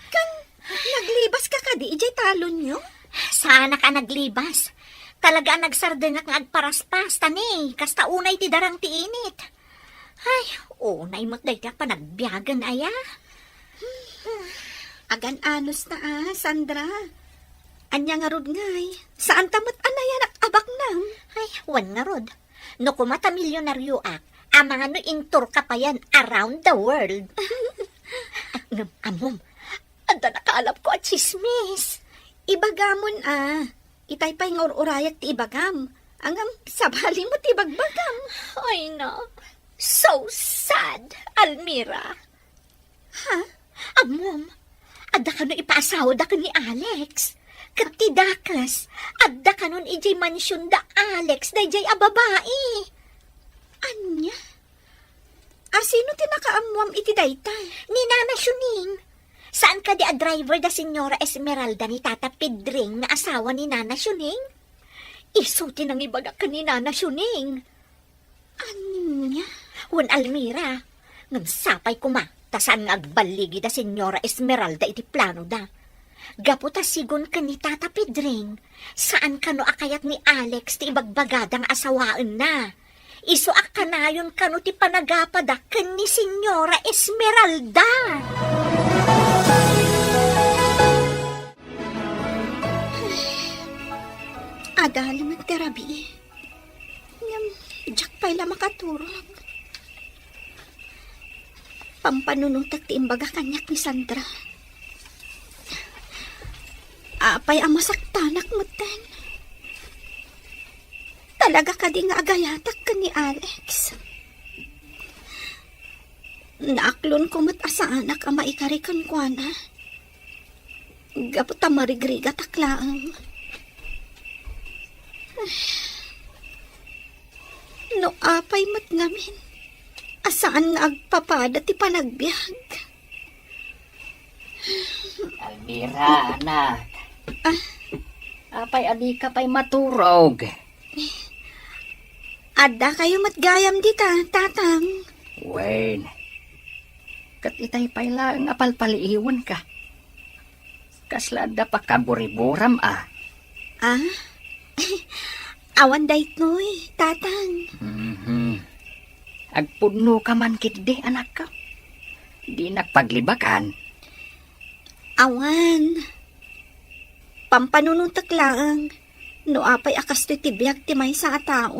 Kan, naglibas ka ka di, ijay talon nyo? Sana ka naglibas. Talaga nagsardengak nga agparaspas, tani. Kasta unay ti darang ti init. Ay, unay mo't day pa nagbiyagan aya. Agan anos na Sandra. Anya nga rod ngay. Saan tamot anayan abak nam? Ay, wan nga rod. No kumata milyonaryo ak, amang ano intur ka pa yan around the world. Ngam, amom, anda nakaalap ko at chismis. Ibagamon Itay pa'y nga urayat ti ibagam. Angam, sabali mo ti bagbagam. Ay no, so sad, Almira. Ha? Amom, adda ka no ipaasawa da ka ni Alex. Kati dakas, adda ka nun ijay mansyon da Alex da ijay ababai. Anya? Sino tinakaamuam iti daytay? Ni Nana Shuning. Saan ka di a driver da Senyora Esmeralda ni Tata Pedring na asawa ni Nana Shuning? Isuti nang ibaga ka ni Nana Shuning. Anya? Wan Almira, ngam sapay kuma, tasan nga agbaligi da Senyora Esmeralda iti plano da. Gaputa sigon ka ni Tata Pedring, saan ka no akayat ni Alex ti ibagbagadang asawaan na. Iso akanayon ka no ti panagapad kan ni Senyora Esmeralda. Adali magterabi. Ngam, jak pa'y la makaturog. Pampanunutak ti imbaga kanyak ni Sandra. Apay ang masaktanak mo ten. Talaga ka di nga agayatak ka ni Alex. Naaklon ko mat asaanak ang maikarikan ko na. Gapot ang marigriga taklaang. No apay mat ngamin. Asaan nga agpapada ti panagbiag. Almira, anak. Apay adi ka pa'y maturog. Adda kayo matgayam dita, tatang. Wen. Kat itay pa'y lang apalpaliiwan ka. Kaslada pa kaburiburam Awan dayt noy, tatang. Agpudno ka man kitdi, anak ka. Di nagpaglibakan. Awan. Pampanunutak lang. No apay akas ti tibiyag ti may sa tao.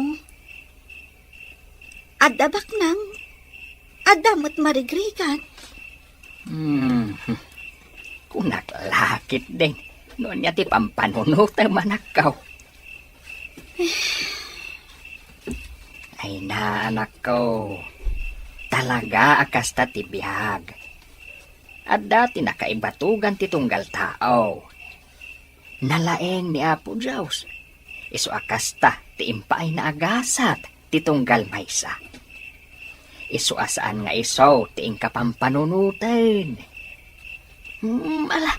Adabak nang. Adamot marigrigan. Kunak lakit din. Noon niya ti pampanunutak manakaw. Ay na, anak ko. Talaga akas ta tibiyag. At dati nakaibatugan ti tunggal tao. Nalaeng ni Apo Diyos. Iso akas ta ti impaay na agasat ti tunggal maysa. Iso asaan nga iso ti ingkapampanunutin. Ala,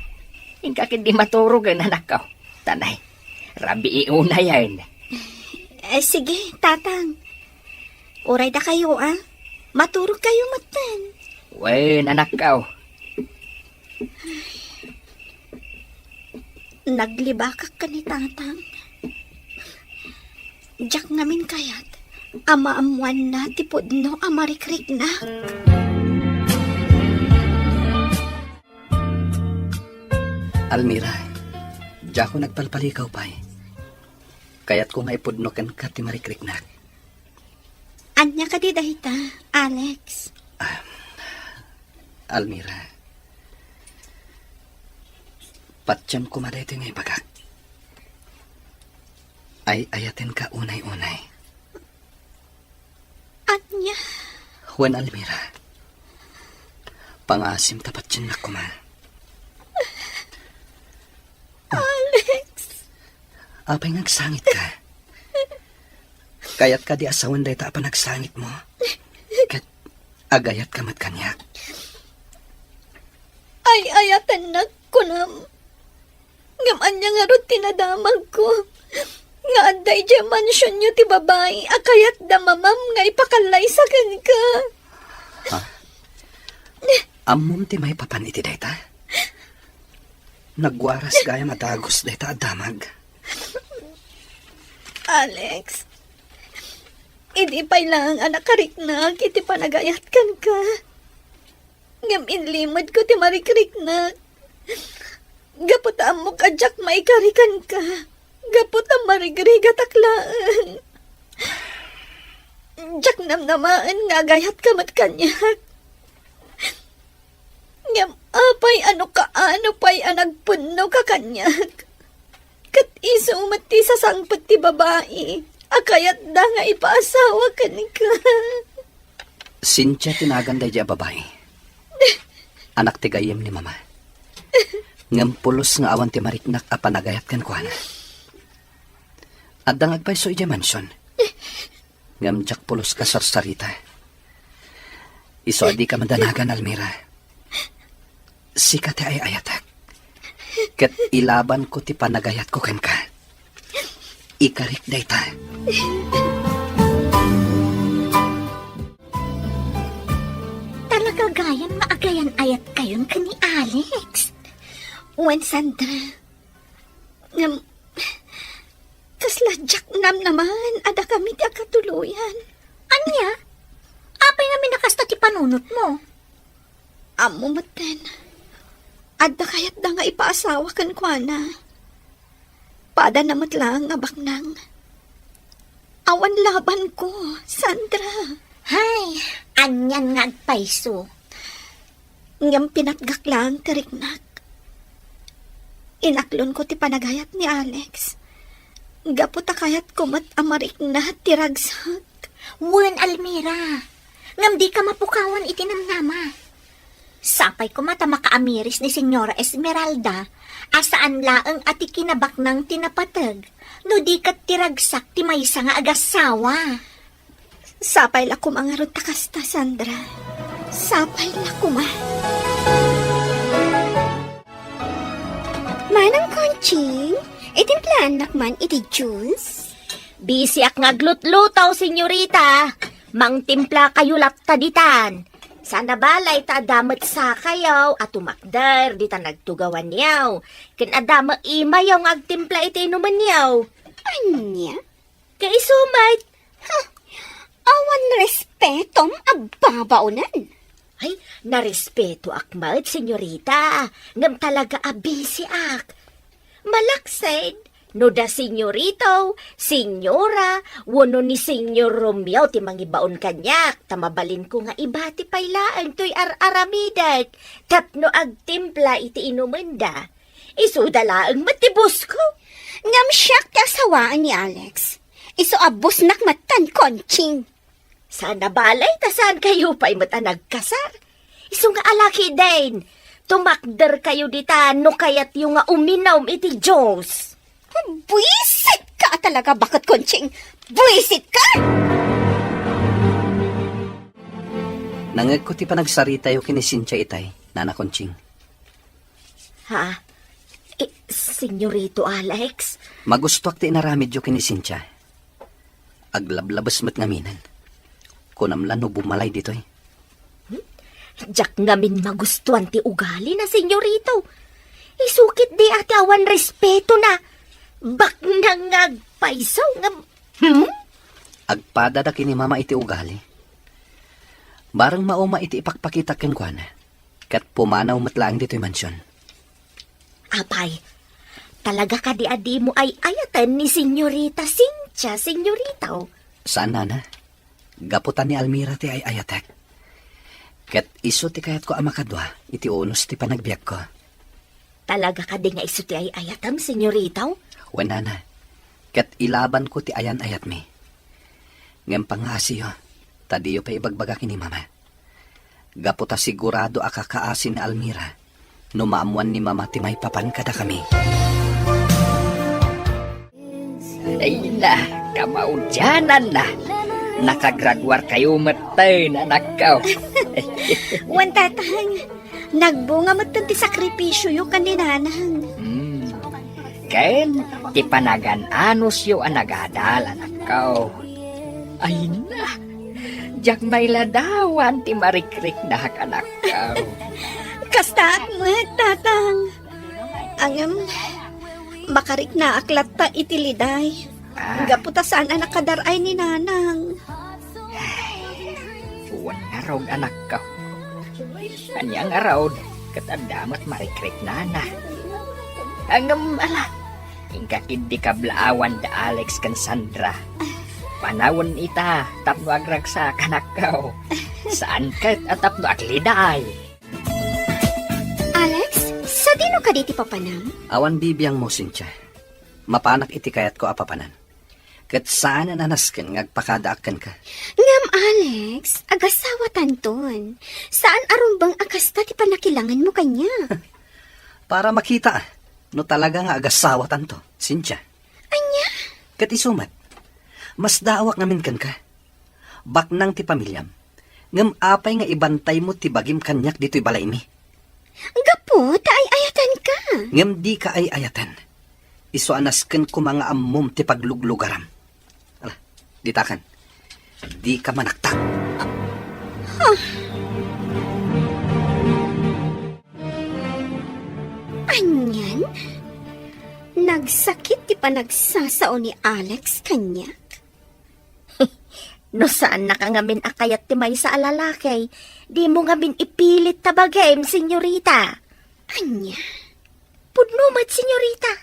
ingkakit di maturugan anak ko. Tanay, rabi iuna yan. Sige, tatang. Uray da kayo, Maturog kayo matan. Wen, anak ko. Naglibakak ka ni tatang. Jak namin kayat. Amaamuan na tipudno amarikrik na. Almira, jak ko nagpalpalikaw pa'y. Kaya't ko maipudnokan ka ti marikrik na. Anya ka di dahita, Alex? Almira, patsyam ko maday ito ngay bagak. Ay ayatin ka unay-unay. Anya? Juan Almira, pangasim tapat dyan na kuma. Alex! Apay nagsangit ka. Kaya't ka di asawan day ta pa nagsangit mo. Kat agayat ka mat kanyak. Ay ayatan na kunam. Ngaman niya nga ron tinadamag ko. Nga aday dyan mansyon nyo ti babae. Akayat da mamam nga ipakalay sa ka. Ha? Amom ti may papan iti dayta. Nagwaras gaya madagos dayta damag. Alex, hindi pa lang anak kariknag, iti panagayat kan ka. Ngam inlimod ko ti marikiriknag. Gaputaan mo ka, Jack, maikarikan ka. Gaputaan marigrigat aklaan. Jack namnamaan nga gayat ka mat kanyak. Ngam apay ano pa'y anagpunno ka kanyak. Kat iso mati sa sangpet ti babae. Akayat da nga ipaasawa ka ni ka. Cynthia tinagan day diya babae. Anak ti gayem ni mama. Ngam pulos nga awan ti mariknak a panagayat kan kuana. At dangag pa'y so ija mansyon. Ngam jak pulos ka sarsarita. Iso adi ka mandanagan, Almira. Sika ti ay ayatak. Kat ilaban ko ti panagayat ko kan ka. Ikarik dayta. Talaga gayan maagayan ayat kayon ka ni Alex. Wen Sandra. Kasla Jack nam naman, ada kami ti agkatuluyan. Anya? Apay namin nakasta ti panunot mo? Amo maten. Adda kayat da nga ipaasawa kan kuana. Pada namat lang nga baknang. Awan laban ko, Sandra. Hay, anyan nga agpaiso. Ngam pinatgak lang kariknak. Inaklon ko ti panagayat ni Alex. Gaputa kayat kumat amarik na tiragsak. Wen Almira, ngam di ka mapukawan itinamnama. Sapay ko mata makaamiris ni Senyora Esmeralda, asaan laeng ati kinabak ng tinapatag, no di kat tiragsak ti maysa nga agasawa. Sapay la kumangarot takasta, Sandra. Sapay la kuma. Manang Conching, itimplahan nakman iti juice? Busy ak ngaglutlutaw, senyorita. Mang timpla kayo lapta ditan. Sana balay ta adamat sa kayaw at umakdar di ta nagtugawan niyaw. Kin adama imayaw ng agtimpla iti inuman niyaw. Anya? Kay sumay. Awan respetom ababaunan. Ay, narespeto akmat, senyorita. Ngam talaga abisi ak. Malaksaid. No da senyorito, senyora, wano ni senyor Romeo ti mangibaon kanyak, tamabalin ko nga iba ti paylaan to'y aramidag, tapno agtimpla iti inumanda. Isudalaang matibos ko. Ngam siyak ti asawaan ni Alex. Iso abos nakmatan, Conching. Sana balay, tasaan kayo pa'y matanagkasar. Iso nga alaki din. Tumakder kayo dita, no kayat yung nga uminaw iti Diyos. Buisit ka talaga, bakit, Conching? Buisit ka! Nangag ko ti panagsarita yung kinisincha itay, Nana Conching. Ha? Senyorito Alex? Magustuak ti inaramid yung kinisincha. Aglablabas mat ngaminan. Kunamlan no bumalay dito'y. Jack ngamin magustuhan ti ugali na senyorito. Isukit di ati awan respeto na. Bak nangagpaisaw nga... Agpada da kini mama iti ugali. Barang mauma iti ipakpakita ken kuana. Kat pumanaw matlaang dito'y mansyon. Apay, talaga ka di adi mo ay ayatan ni Senyorita Cynthia, senyoritaw. Saan, Nana? Gaputan ni Almira ti ay ayatek. Kat iso ti kayat ko amakadwa, iti unos ti panagbiag ko. Talaga ka di nga iso ti ay ayatam, senyoritaw? Wenana, kat ilaban ko ti ayan ayat mi. Ngem pangasiyo, tadiyo pa ibagbaga kini mama. Gaputa sigurado akakaasin ni Almira, no maamuan ni mama ti may papan kada kami. Ay na, kamaudyanan na. Nakagraduar kayo matay na nakaw. Wan tatang, nagbunga matan ti sakripisyo yung kaninanang. Ken, ti panagan anos yo ang nagadala nakaw. Ay na, Jak may ladawan ti marikrik na anak ka. Kastak mo, tatang. Ang makarik na aklat ta itiliday. Gaputa saan anak kadaray ni nanang. Suwan nga raw anak ka. Kanya nga raw, katadamat marikrik na na. Ang ala, ingkakid di kablaawan da Alex kan Sandra. Panawon ita, tapno agragsa kanak ka. Saan kat at tapno akliday. Alex, sa dino ka di ti papanam? Awan bibiyang mo, Cynthia. Mapanak iti kayat ko apapanan. Kat saan anasken ngagpakadaakan ka? Ngam, Alex, agasawa tanton. Saan arumbang akasta ti panakilangan mo kanya? Para makita, no talaga nga agasawa tanto, Cynthia. Anya? Kat isumat, mas daawak ngamin kan ka. Baknang ti pamilyam, ngam apay nga ibantay mo ti bagim kanyak dito'y balay mi. Gapo, taay ayatan ka. Ngam di ka ay ayatan. Iso anasken ko mga ammom ti pagluglugaram. Ala, ditakan. Di ka manaktak. Anyan? Nagsakit ti panagsasao ni Alex kanya? No saan nakangamin akayat ti may sa alalakay, di mo ngamin ipilit tabagay, senyorita. Anya? Pudnumat, senyorita.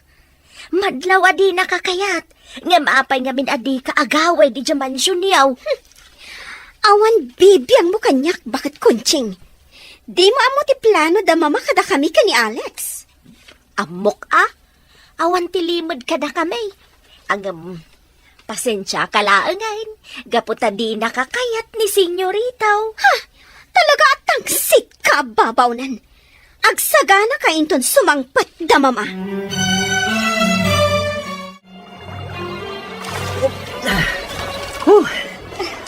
Madlaw adi nakakayat. Nga maapay ngamin adi ka agaway di jamansyon niyaw. Awan bibiyang mo kanyak, bakit kunching? Di mo amo ti plano da mamakada kami ka ni Alex. Amok awan ti limod kada kami. Pasensya ka laangain. Gaputa di nakakayat ni senyoritaw. Ha! Talaga atang sika babawnan. Agsagana ka inton sumangpat da mama.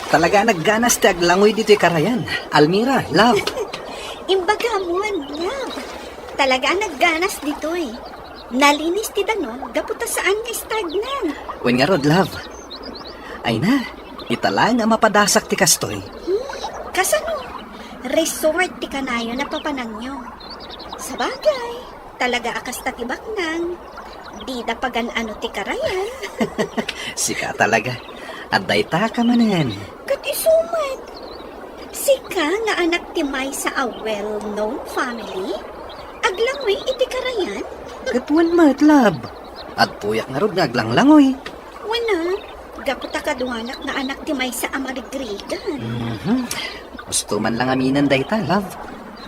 Talaga nagganas ti aglangoy dito'y karayan. Almira, love. Imbaga mo, love. Talaga nagganas dito eh. Nalinis ti danon, gaputa saan nga stagnan. Wen nga rod, love. Ay na, itala nga mapadasak ti kastoy. Kasano? Resort ti kanayo na papanangyo. Sa bagay, talaga akas tatibak nang. Di da pagan ano ti karayan. Sika talaga. At dayta ka manan. Kat isumat. Sika nga anak ti may sa a well-known family. Aglangoy iti karayan. Katuan mat, love. At puyak nga rod nga aglanglangoy. Wana, gaputa kaduanak nga anak ti may sa amarigrigan. Gusto man lang aminan dayta, love.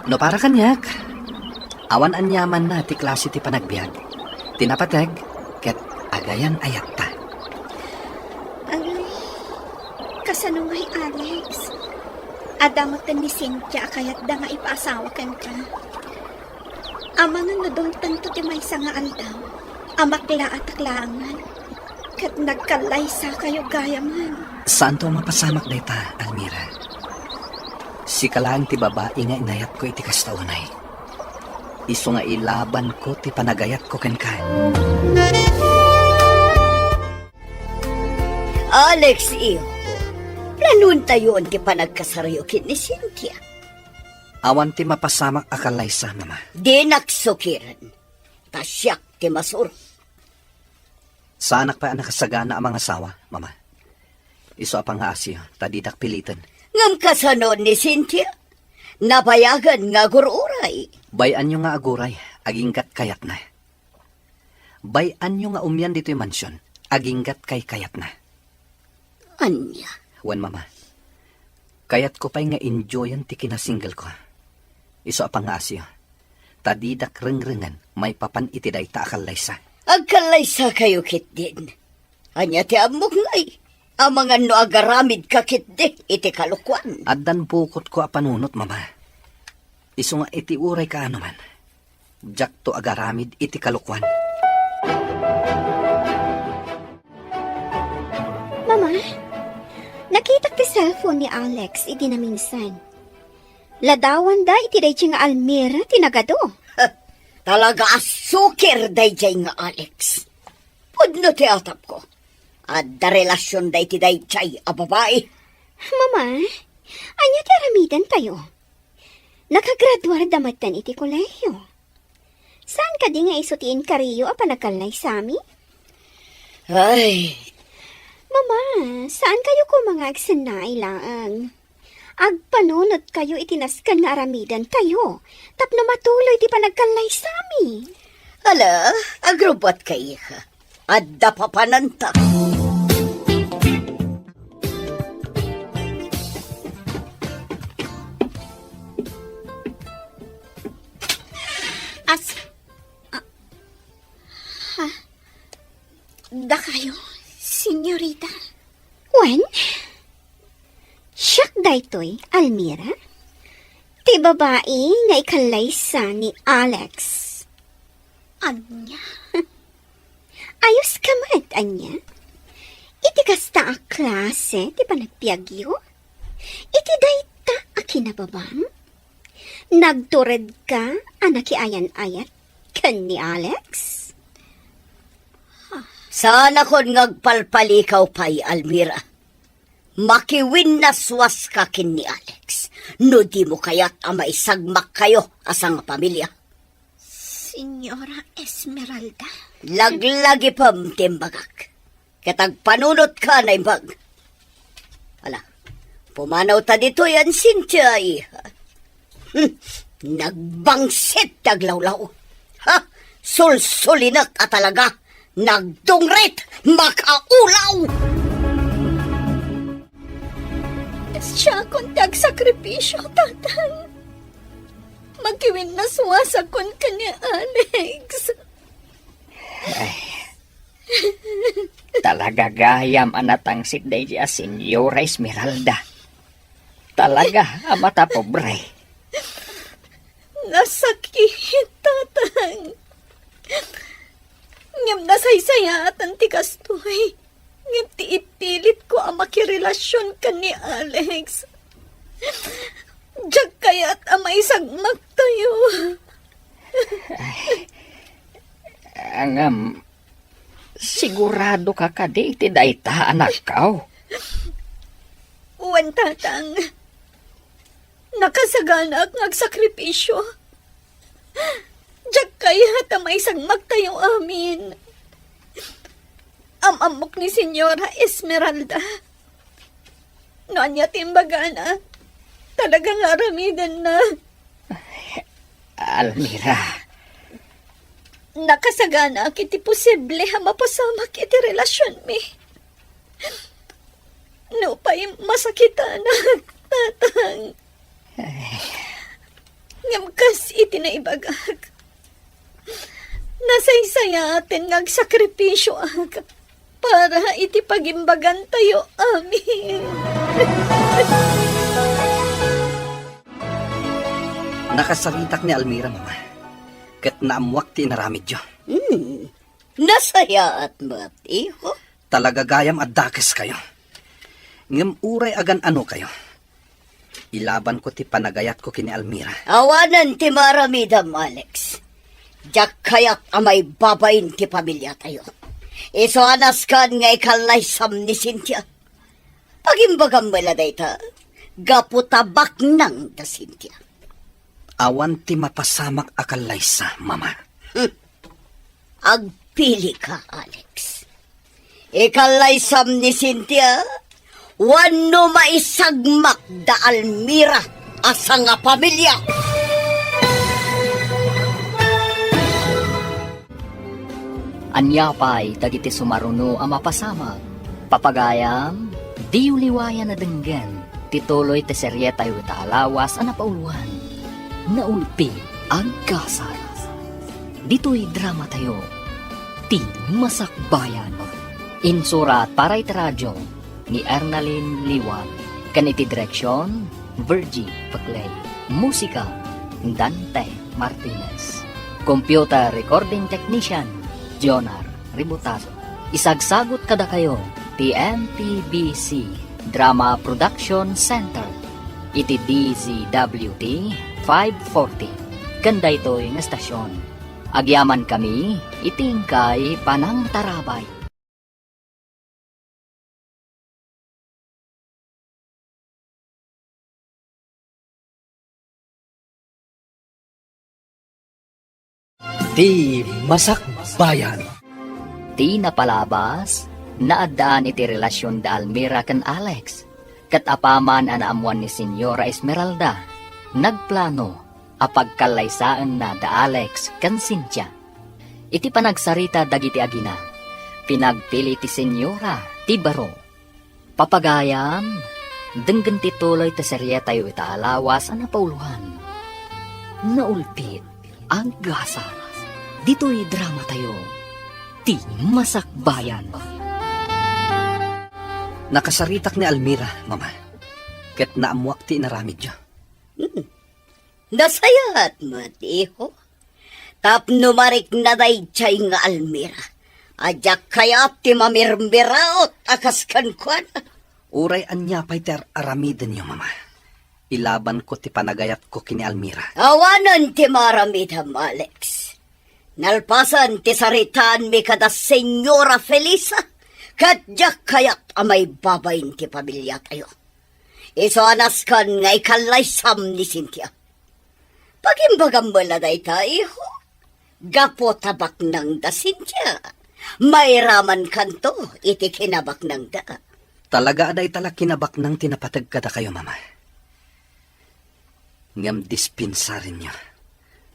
No para kanyak. Awan anyaman na ti klase ti panagbiag. Tinapatag, ket agayan ayat ta. Kasano ngay, Alex? Adamot ni Cynthia kayat da nga ipaasawa kan ka. Ama nga nadong tanto ti may nga aldaw. Amakla at aklangan. Kat nagkalaysa kayo gayaman. Saan to mapasamak dayta, Almira? Si kalang ti babae nga inayat ko iti kastaunay. Iso nga ilaban ko ti panagayat ko ken ka. Alex, iyo. Planon tayo ang panagkasarayo kin ni Cynthia. Awan ti mapasamak akalaysa, mama. Di naksukiran. Tasyak ti masur. Saanak pa nakasagana ang mga asawa, mama. Iso apang asyo, tadidak pilitan. Ngam kasanon ni Cynthia. Napayagan nga gururay. Bayan nyo nga aguray, aginggat kayat na. Bayan nyo nga umyan dito'y mansyon, aginggat kay kayat na. Anya? Wan, mama. Kayat ko pa'y nga enjoyan ti kinasingle ko. Iso apang asyo. Tadidak reng-rengan, may papan itiday ta akalaysa. Agkalaysa kayo kit din. Anya ti amok ngay. Ang mga no agaramid ka kit di, iti kalukwan. Addan bukot ko apanunot, mama. Iso nga iti uray ka ano man. Jak to agaramid iti kalukwan. Mama, nakita ti cellphone ni Alex iti na minsan. Ladawan da iti day nga Almira tinagado. Talaga asukir day nga Alex. Pudno ti atap ko. At da relasyon day ti day chay a babae. Mama, Anya ti aramidan tayo. Nakagraduar damatan iti kolehiyo. Saan ka di nga isutiin kariyo apa nagkalay sami? Ay, Mama, saan kayo ko mga agsanay laang? Agpanunod kayo itinaskan nga aramidan tayo. Tapno matuloy di pa nagkalay sami. ala, agrubat kay ka. Adda pa pananta. Da kayo, senyorita? Wen? Siyak daytoy, Almira? Ti babae nga ikalay sa ni Alex. Anya? Ayos ka mat, Anya? Iti kasta a klase, ti pa nagpiagyo? Iti dayta a kinababang? Nagtured ka, anaki ayan-ayat, kan ni Alex? Sana kon ngagpalpalikaw pa'y, Almira. Makiwin na swas ka kin ni Alex. No di mo kaya't maisagmak kayo asang pamilya. Senyora Esmeralda. Laglagi pam timbagak. Katag panunot ka na imbag. Ala, pumanaw ta dito yan, Cynthia, iha. Nagbangsit taglawlaw. Ha? Sulsulinat at talaga. Nagdungrit! Makaulaw! Siya kung tagsakripisyo, tatang. Magkiwin na suwasakon ka ni Alex. Talaga gayam anatang si Deja Senyora Esmeralda. Talaga, amata pobre. Nasakit, tatang. Ngam nasaysaya at antikas to'y. Ngam ti ipilit ko ang makirelasyon ka ni Alex. Diyak kaya't ang maisagmak tayo. Angam, sigurado ka kadi iti dayta anak kaw. Uwan, tatang. Nakasagana ang nagsakripisyo. Diyak kaya't ang maisagmak tayo amin. Amok ni Senyora Esmeralda. Noon niya timbagana. Talagang aramidan na. Almira. Nakasagana kiti posible ha mapasamak iti relasyon mi. No pa'y masakitan na, tatang. Ngamkas iti na ibagag. Nasaysaya atin ngagsakripisyo ag para iti pagimbagan tayo, amin. Nakasaritak ni Almira, Mama. Kat naamwak ti naramidyo. Nasaya at mat, iho. Talaga gayam at dakes kayo. Ngam uray agan ano kayo. Ilaban ko ti panagayat ko kini Almira. Awanan ti maramidam, Alex. Diyak kaya't amay babayin ti pamilya tayo. Iso anas kan nga ikalaysam ni Cynthia. Pagimbagam mo dayta, gaputabak nang da Cynthia. Awan ti mapasamak akalaysa, Mama. Agpili ka, Alex. Ikalaysam ni Cynthia, wano maisagmak da Almira asa nga pamilya. Anyapay dagiti sumaruno ang mapasama. Papagayam, di uliwayan na denggan. Tituloy te seryeta yu taalawas ang napauluan. Naulpi ang kasal. Dito'y drama tayo. Ti Masakbayan. Insurat para iti radyo ni Ernalyn Liwan. Kaniti direksyon, Virgie Paclay. Musika, Dante Martinez. Computer recording technician, Jonar Ributazo. Isagsagot kada kayo, TMPBC Drama Production Center. Iti DZWT 540. Kanda ito'y nga stasyon. Agyaman kami, itingkay panang tarabay. Ti Masakbayan. Ti napalabas, naadaan iti relasyon da Almira kan Alex. Kat apaman anaamuan ni Senyora Esmeralda, nagplano apagkalaysaan na da Alex kan Cynthia. Iti panagsarita dagiti agina, pinagpili ti Senyora ti baro. Papagayam, denggan ti tuloy ti serye tayo itaalawas ang napauluhan. Naulpit, ang gasa, dito'y drama tayo, Ti Masakbayan. Nakasaritak ni Almira, mama. Ket naamuak ti naramid niya. Nasayat mo, tiho. Tapno marik na day chay nga Almira. Ajak kayat ti mamirmiraot akas kankwan. Uray anya pa'y ter aramiden niyo, mama. Ilaban ko ti panagayat ko kini Almira. Awanan ti maramidam, Alex. Nalpasan ti saritaan mi kada Senyora Felisa. Kadyak kayat amay babayin ti pamilya tayo. Iso anas kan nga ikalaysam ni Cynthia. Pagimbagam bala day tayo. Gapo tabak nang da Cynthia. May raman kanto iti kinabak nang da. Talaga aday talak kinabak nang tinapatag kada kayo, mama. Ngam dispinsarin niya.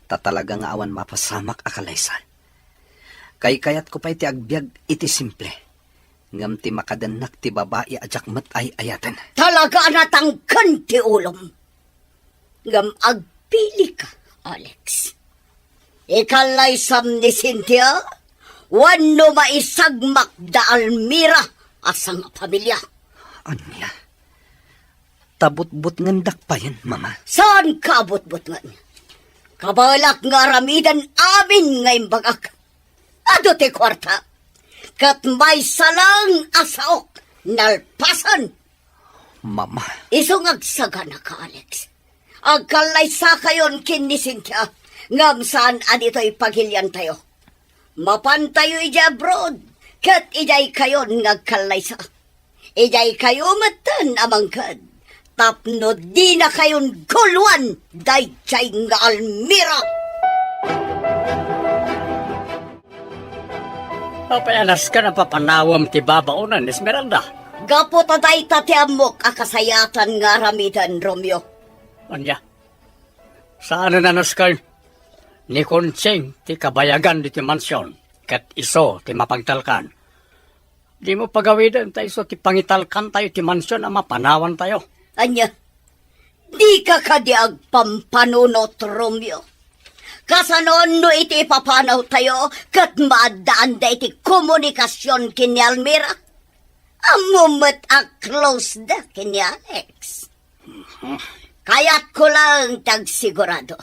Tatalaga nga awan mapasamak akalaysa. Kay kayat ko pa iti agbyag iti simple. Ngam ti makadanak ti babae ajak mat ay ayatan. Talaga natangkan ti ulom. Ngam agpili ka, Alex. Ikalaysam ni Cynthia, wano maisagmak da Almira asang pamilya. Anya? Tabot-bot ngandak pa yan, mama. Saan kabot-bot nga? Kabalak nga ramidan amin ngayon bagak. Ado ti kwarta. Kat may salang asaok nalpasan. Mama. Isong agsagana ka, Alex. Agkalaysa kayon kin ni Cynthia. Ngam saan adito'y pagilyan tayo. Mapantayo ija abroad. Kat ijay kayon ngagkalaysa. Ijay kayo matan amangkad. Tapno di na kayon gulwan day chay nga Almira. Papayanas ka na papanawam ti babaunan, Esmeralda. Gapo taday tati amok akasayatan nga ramidan, Romeo. Anya, saan na naskay? Ni Conching ti kabayagan di ti mansyon, kat iso ti mapagtalkan. Di mo pagawidan tayo iso ti pangitalkan tayo ti mansyon ang mapanawan tayo. Anya, di ka kadiag pampanunot, Romeo. Kasanon no iti papanaw tayo, kat maadaan da iti komunikasyon kini Almira. Amumat a close da kini Alex. Kayat ko lang tagsigurado.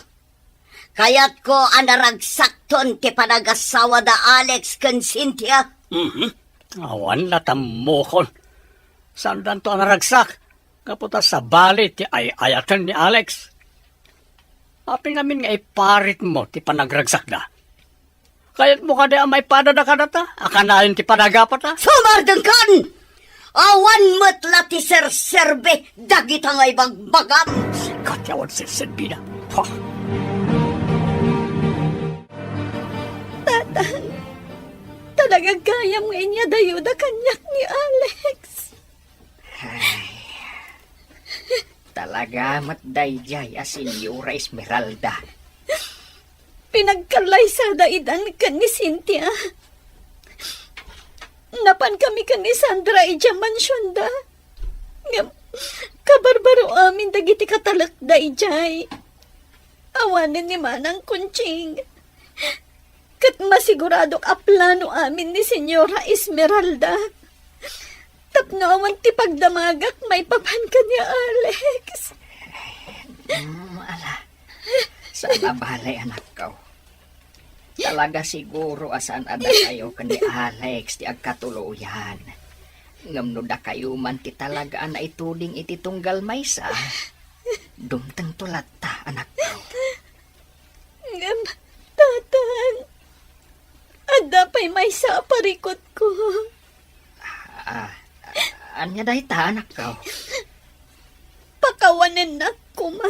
Kayat ko anaragsakton ti panagasawa da Alex kan Cynthia. Awan latamukon. Saan dan to anaragsak? Kaputa sa bali ti ayatan ni Alex. Apin namin nga iparit mo ti panagragsak da. Kayat mo kada may padada ka data? Akanayon ti panagapat ha? Sumardang kan! Awan matla ti serserbe dagita nga ibagbagam. Sikat yawan serserbe na. Tatang, talaga kaya mo inya dayuda kanyak ni Alex. Talaga matdayjay a Senyora Esmeralda. Pinagkalaysada idan ka ni Cynthia. Napan kami ka ni Sandra ija mansyonda. Kabarbaro amin dagiti katalak da ijay. Awanin ni Manang Kunching. Kat masiguradok a plano amin ni Senyora Esmeralda. Tapno awan ti pagdamagak may papan ka niya, Alex. Ala, sa nabalay anak ko. Talaga siguro asan ada kayo kani Alex ti agkatuluyan. Ngamno da kayo man ti talaga na ituding iti tunggal maysa. Dumtang tulata anak ko. Ngam, tatang. Ada pa'y maysa parikot ko. Anya dahi ta anak ko. Pakawanan na ko, ma.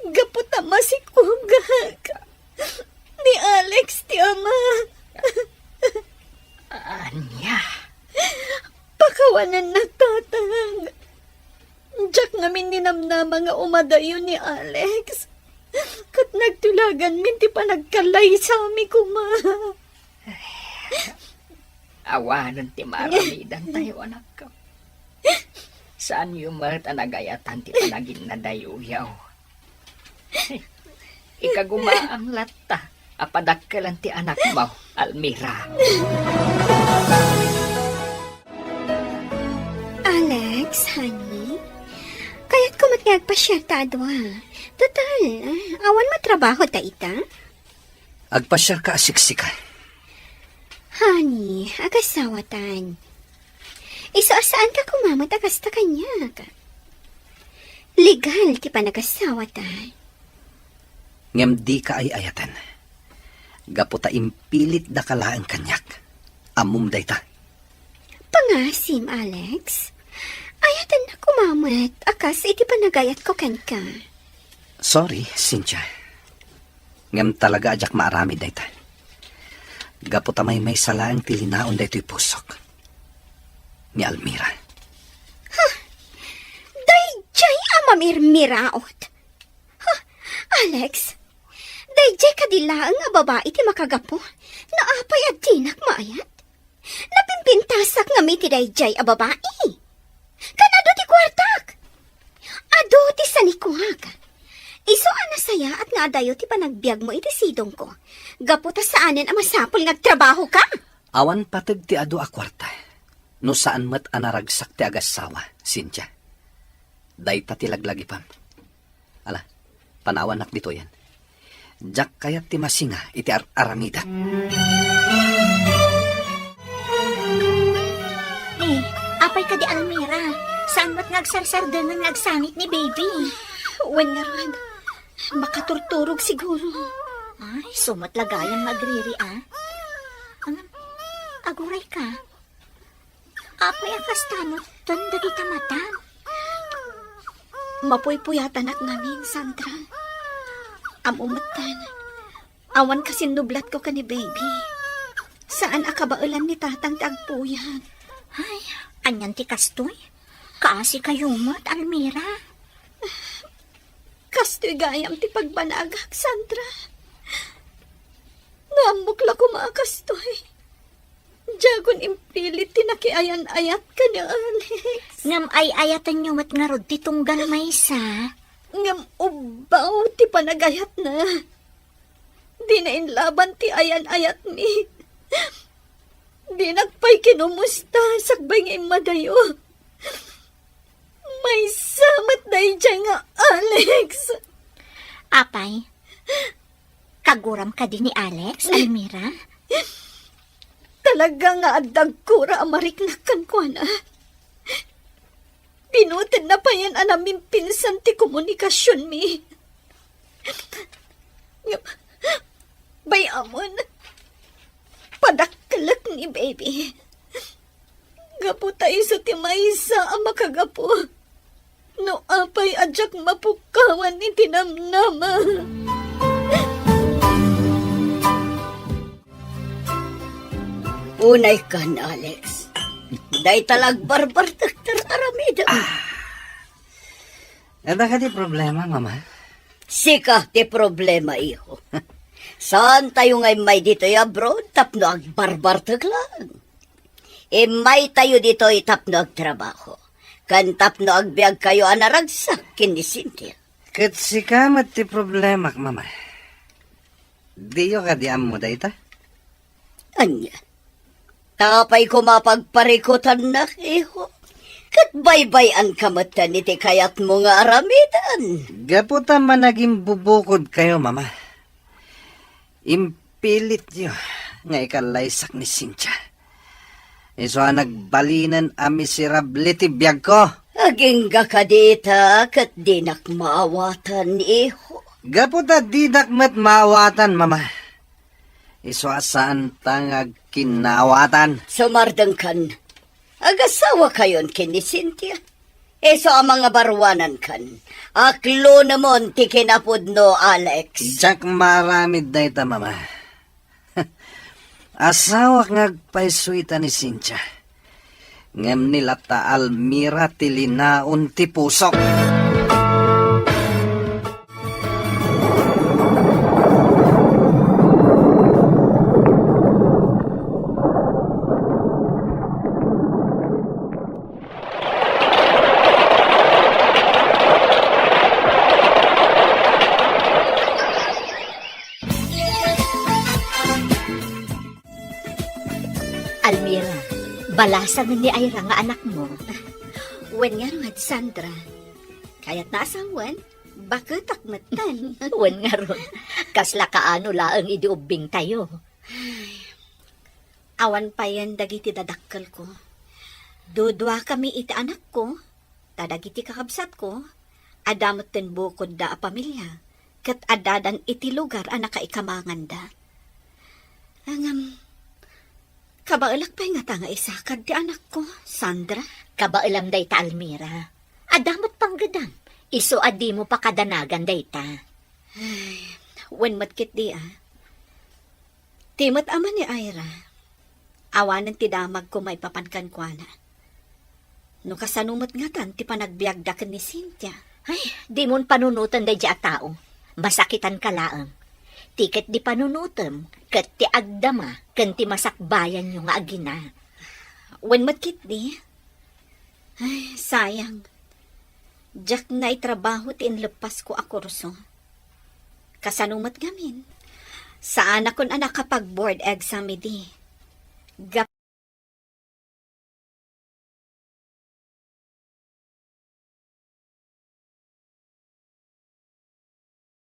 Gaputa masikugag. ni Alex, ti ama. Anya? Pakawanan na tatang. Diyak ngamin ninamnama nga umadayo ni Alex. Kat nagtulagan min ti pa nagkalay sa ami kuma. Awanan ti maramidan tayo, anak ko. Saan yung marat anagayatan ti panagin na dayuyaw? Ikagumaang lata, apadakkalan ti anak mo, Almira. Alex, honey, kaya't kumatgag pa siya tadwa. Total, awan matrabaho ta ita? Agpasyar ka asiksika. Honey, agasawatan. Saan ka kumamot agas ta kanya? Legal ti pa nagasawatan. Ngem di ka ay ayatan. Gaputa impilit da kalaang kanyak. Amum dayta. Pangasim, Alex. Ayatan na kumamot akas iti panagayat ko kan ka. Sorry, Cynthia. Ngem talaga ajak maarami dayta. Gaputa may salaang tilinaon dayto'y pusok. Ni Almira. Dayjay amamirmiraot. Alex, dayjay kadilaang nga babae ti makagapo. Naapay at tinak maayat. Napimpintasak nga may ti dayjay a babae. Kanado ti kwartak. Ado ti sanikuhag. Iso anasaya at nga adayo ti panagbiag mo iti sidong ko. Gaputa saanen ang masapol ngagtrabaho ka. Awan patag ti ado a kwarta. No saan mat anaragsak ti agasawa, Cynthia. Dayta ti laglagi pam. Ala, panawan nak dito yan. Jak kayat ti masinga iti aramida. Apay ka di Almira. Saan mat ngagsarsar din ng ngagsangit ni baby? Wanaran, makaturturog siguro. Ay, sumat lagayan magriri aguray ka. Apay akas tanot, tanda kita mata. Mapuypuyatan at namin, Sandra. Amumatan. Awan kasi nublat ko ka ni baby. Saan akabaulan ni tatang tagpuyan? Ay, anyan ti kastoy. Kaasi kayo mo't, Almira. Kastoy gayam ti pagbanagak, Sandra. Naambukla ko mga kastoy. Jagon impilit tinakiayan-ayat ka ni Alex. Ngam ay ayatan nyo mat nga rod ti tunggal maysa. Ngam ubaw ti panagayat na. Di na inlaban ti ayan-ayat mi. Di nagpay kinumusta sagbay nga imadayo. May samat day dyan nga, Alex. Apay, kaguram ka din ni Alex, Almira? Talaga nga adag kura amariknakan ko na. Pinutin na pa yan anaming pinsan ti komunikasyon mi. Bayamon, padakkalak ni baby. Gaputa iso ti maysa ang makagapo. No apay adyak mapukawan ni tinamnama. Unay kan, Alex. Day talag barbar taktar aramida. Ada ka di problema, mama? Sika ti problema, iho. Saan tayo ngay may dito abroad, tapno ag barbar taglang. May tayo dito tapno ag trabaho. Kan tapno ag biag kayo anaragsak, kini Cynthia. Kat sikamat ti problema, mama. Diyo ka di amo dayta? Anya? Tapay ko mapagparikutan na, iho. Kat baybay-an kamatan iti kayat mo nga aramidan. Gaputa man naging bubukod kayo, mama. Impilit nyo nga ikalaysak ni Cynthia. Iso nagbalinan a miserable ti biyag ko. Aging gakadita kat dinak maawatan, iho. Gaputa dinak mat maawatan, mama. Iso asaan tangag kinawatan. Sumardang kan. Agasawa kayon kini Cynthia. Eso ang mga barwanan kan. Aklo namon ti kinapod no, Alex. Jak maramid dayta, mama. Asawa ngagpaisuita ni Cynthia. Ngem nila ta Almira tilinaon ti pusok. Almira, balasan ni Ira nga anak mo. Wen nga ron, Sandra. Kaya't naasawan, bakit akmatan? Wen nga ron, kasla kaano laang idiubing tayo. Awan pa yan dagiti dadakkel ko. Dudwa kami iti anak ko, tadagiti kakabsat ko, adamot ten bukod da a pamilya, kat adadan iti lugar anak kaikamangan da. Kabaalak pa nga tanga isakad ti anak ko, Sandra. Kabailam day ta, Almira. Adamot pang gadam. Iso adi mo pa kadanagan day ta. Ay, wen matkit di Timot ama ni Ira. Awanan ti damag ko may papankan kwa na. No kasanumot nga tan ti panagbiagdakan ni Cynthia. Ay, di mon panunutan day di a tao. Masakitan ka laang. Tiket di panunutem, kat ti agdama, kan ti masakbayan yung nga agina. Wen matkit di? Ay, sayang. Diyak na itrabaho ti inlepas ko a kurso. Kasanumat gamin. Saan akon anak kapag board exam di?